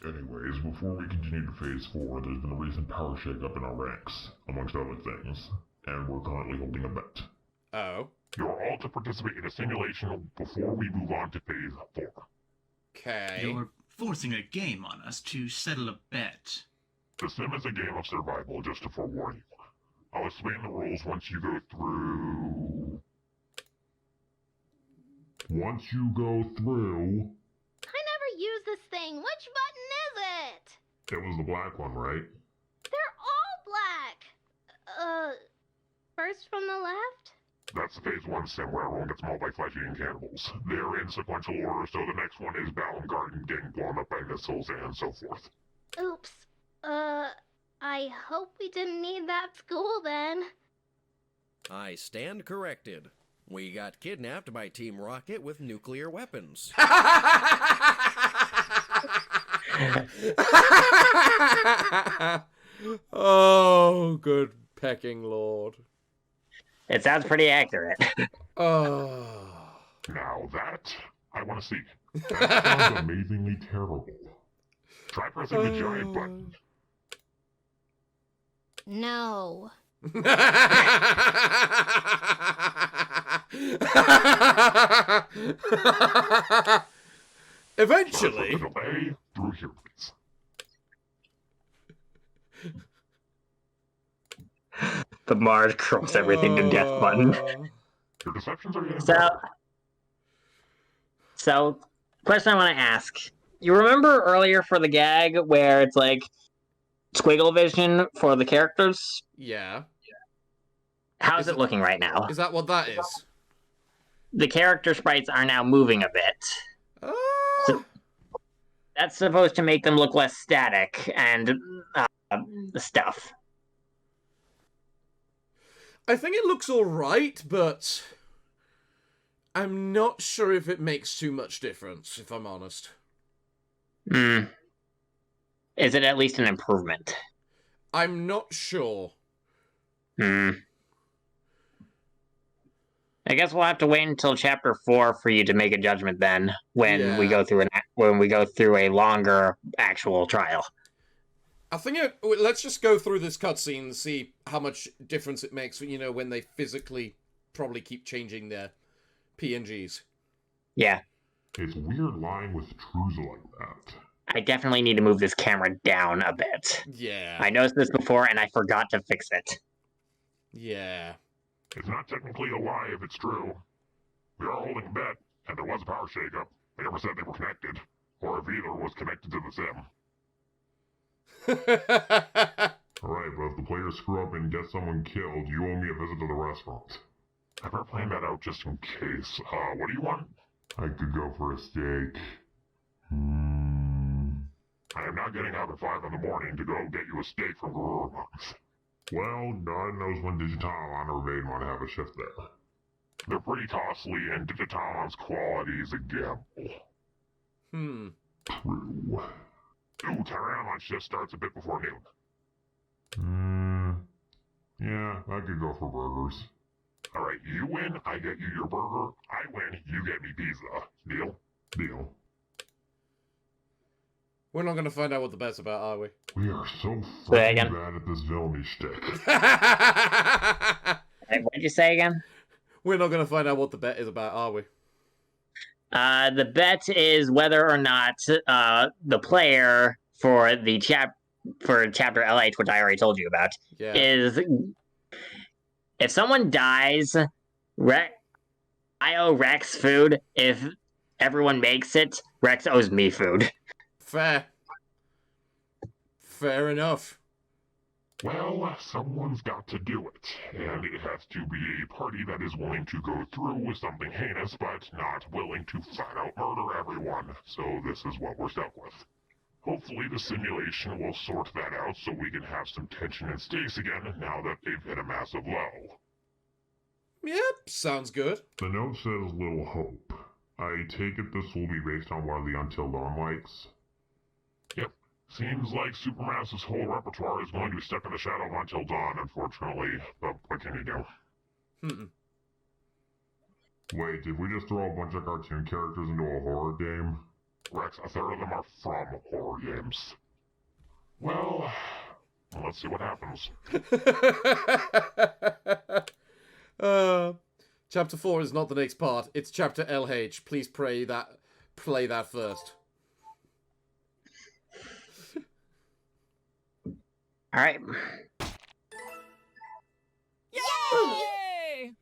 Anyways, before we continue to Phase 4, there's been a recent power shake-up in our ranks, amongst other things, and we're currently holding a bet. Oh. You're all to participate in a simulation before we move on to Phase 4. Okay. You're forcing a game on us to settle a bet. The sim is a game of survival, just to forewarn you. I'll explain the rules once you go through... Once you go through... I never use this thing. Which button is it? It was the black one, right? They're all black. First from the left? That's the Phase 1 sim where everyone gets mauled by flesh-eating cannibals. They're in sequential order, so the next one is Baumgarten getting blown up by missiles and so forth. Oops. I hope we didn't need that school then. I stand corrected. We got kidnapped by Team Rocket with nuclear weapons. Oh, good pecking lord. It sounds pretty accurate. Oh. Now that, I want to see. That sounds amazingly terrible. Try pressing the giant button. No. Eventually. Through here, please. The Mars cross everything to death button. Your deceptions are getting So, question I want to ask. You remember earlier for the gag where it's like squiggle vision for the characters? Yeah. How's it looking right now? Is that what that is? The character sprites are now moving a bit. So that's supposed to make them look less static and stuff. I think it looks alright, but I'm not sure if it makes too much difference, if I'm honest. Is it at least an improvement? I'm not sure. I guess we'll have to wait until chapter 4 for you to make a judgment then, when we go through a longer actual trial. I think let's just go through this cutscene and see how much difference it makes, when they physically probably keep changing their PNGs. Yeah. It's weird lying with Truza like that. I definitely need to move this camera down a bit. Yeah. I noticed this before and I forgot to fix it. Yeah. It's not technically a lie if it's true. We are holding a bet, and there was a power shakeup. They never said they were connected, or if either was connected to the sim. Alright, but if the players screw up and get someone killed, you owe me a visit to the restaurant. I better plan that out just in case. What do you want? I could go for a steak. I am not getting up at 5 in the morning to go get you a steak from Parafox. Well, God knows when Digitalon or Raid want to have a shift there. They're pretty costly, and Digitalon's quality is a gamble. True. Ooh, Tyrannomon shift starts a bit before noon. Yeah, I could go for burgers. Alright, you win, I get you your burger. I win, you get me pizza. Deal? Deal. We're not going to find out what the bet's about, are we? We are so fucking bad at this villainy shtick. What did you say again? We're not going to find out what the bet is about, are we? The bet is whether or not the player for chapter LH, which I already told you about, is if someone dies, I owe Rex food. If everyone makes it, Rex owes me food. Fair. Fair enough. Well, someone's got to do it, and it has to be a party that is willing to go through with something heinous, but not willing to flat out murder everyone. So this is what we're stuck with. Hopefully the simulation will sort that out so we can have some tension and stakes again now that they've hit a massive low. Yep, sounds good. The note says little hope. I take it this will be based on one of the Until Dawn likes? Yep. Seems like Supermassive's whole repertoire is going to be stuck in the shadow of Until Dawn, unfortunately. But what can you do? Wait, did we just throw a bunch of cartoon characters into a horror game? Rex, a third of them are from horror games. Well, let's see what happens. Chapter 4 is not the next part. It's Chapter LH. Please play that first. All right. Yay!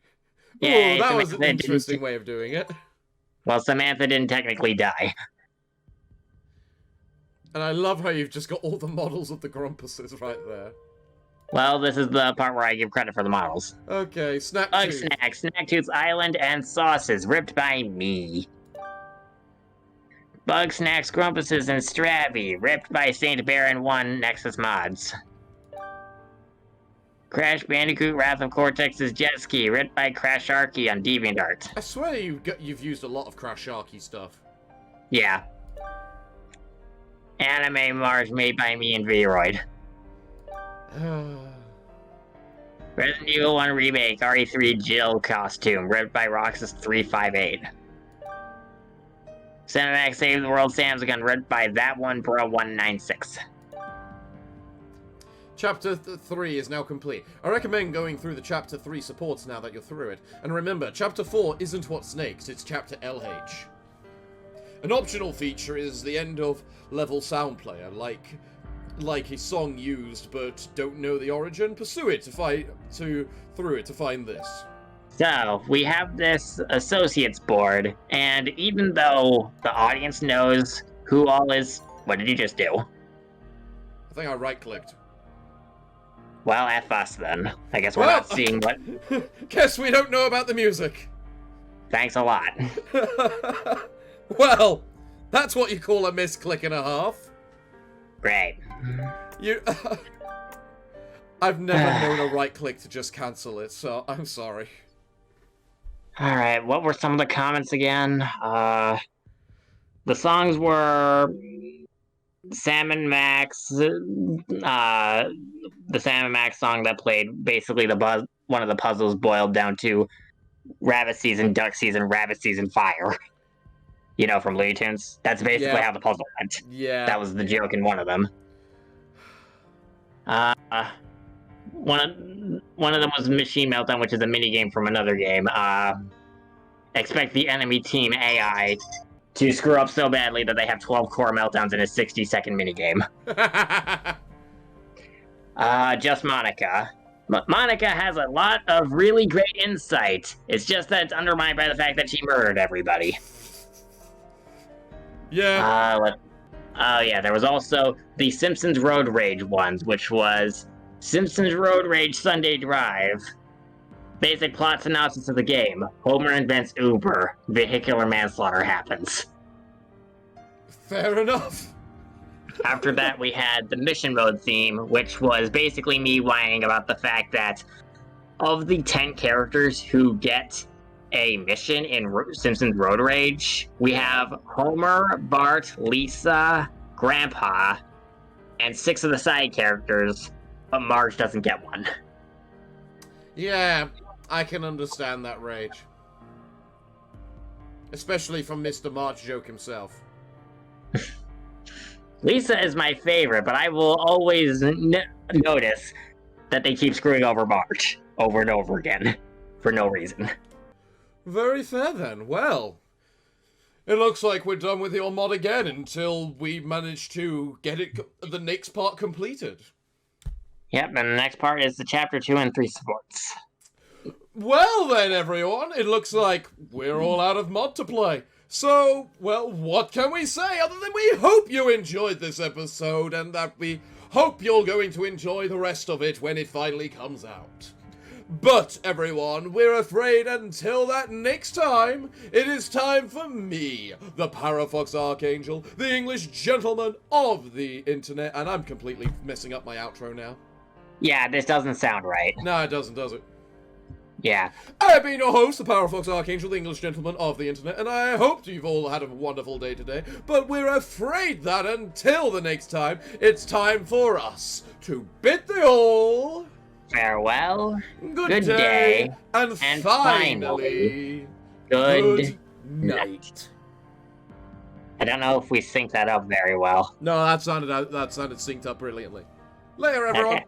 Yay, Ooh, that was Samantha an interesting way of doing it. Well, Samantha didn't technically die. And I love how you've just got all the models of the Grumpuses right there. Well, this is the part where I give credit for the models. Okay, Bug Snaxtooth. Snack, Snaxtooth's Island, and Sauces, ripped by me. Bug Snacks, Grumpuses, and Strabby, ripped by Saint Baron 1 Nexus Mods. Crash Bandicoot, Wrath of Cortex's Jet Ski, ripped by Crash Sharky on DeviantArt. I swear you've used a lot of Crash Sharky stuff. Yeah. Anime Mars made by me and Vroid. Resident Evil 1 Remake, RE3 Jill costume, ripped by Roxas 358. Cinemax Save the World Samsung, ripped by That One Bro 196. Chapter 3 is now complete. I recommend going through the Chapter 3 supports now that you're through it. And remember, Chapter 4 isn't what's next, it's Chapter LH. An optional feature is the end of level sound player, like a song used but don't know the origin. Pursue it to find this. So, we have this associates board, and even though the audience knows who all is... What did you just do? I think I right-clicked. Well, F us then. I guess we're not seeing what... Guess we don't know about the music. Thanks a lot. Well, that's what you call a misclick and a half. Great. I've never known a right-click to just cancel it, so I'm sorry. Alright, what were some of the comments again? The songs were... Salmon Max, the Salmon Max song that played, basically one of the puzzles boiled down to Rabbit Season, Duck Season, Rabbit Season, Fire. You know, from Looney Tunes? That's basically how the puzzle went. Yeah. That was the joke in one of them. One of them was Machine Meltdown, which is a minigame from another game. Expect the enemy team AI to screw up so badly that they have 12 core meltdowns in a 60-second minigame. Just Monica. Monica has a lot of really great insight. It's just that it's undermined by the fact that she murdered everybody. Yeah. Yeah, there was also the Simpsons Road Rage ones, which was Simpsons Road Rage Sunday Drive. Basic plot synopsis of the game. Homer invents Uber. Vehicular manslaughter happens. Fair enough. After that, we had the mission mode theme, which was basically me whining about the fact that of the 10 characters who get a mission in Simpsons Road Rage, we have Homer, Bart, Lisa, Grandpa, and 6 of the side characters, but Marge doesn't get one. Yeah, I can understand that rage. Especially from Mr. March Joke himself. Lisa is my favorite, but I will always notice that they keep screwing over Marge over and over again for no reason. Very fair then. Well, it looks like we're done with your mod again until we manage to get the next part completed. Yep, and the next part is the Chapter 2 and 3 supports. Well then, everyone, it looks like we're all out of mod to play. So, well, what can we say other than we hope you enjoyed this episode and that we hope you're going to enjoy the rest of it when it finally comes out. But, everyone, we're afraid until that next time, it is time for me, the Parafox Archangel, the English gentleman of the internet, and I'm completely messing up my outro now. Yeah, this doesn't sound right. No, it doesn't, does it? Yeah. I've been your host, the Parafox Archangel, the English gentleman of the internet, and I hope you've all had a wonderful day today, but we're afraid that until the next time, it's time for us to bid thee all farewell, good day, and finally, good night. I don't know if we synced that up very well. No, that sounded synced up brilliantly. Later, everyone. Okay.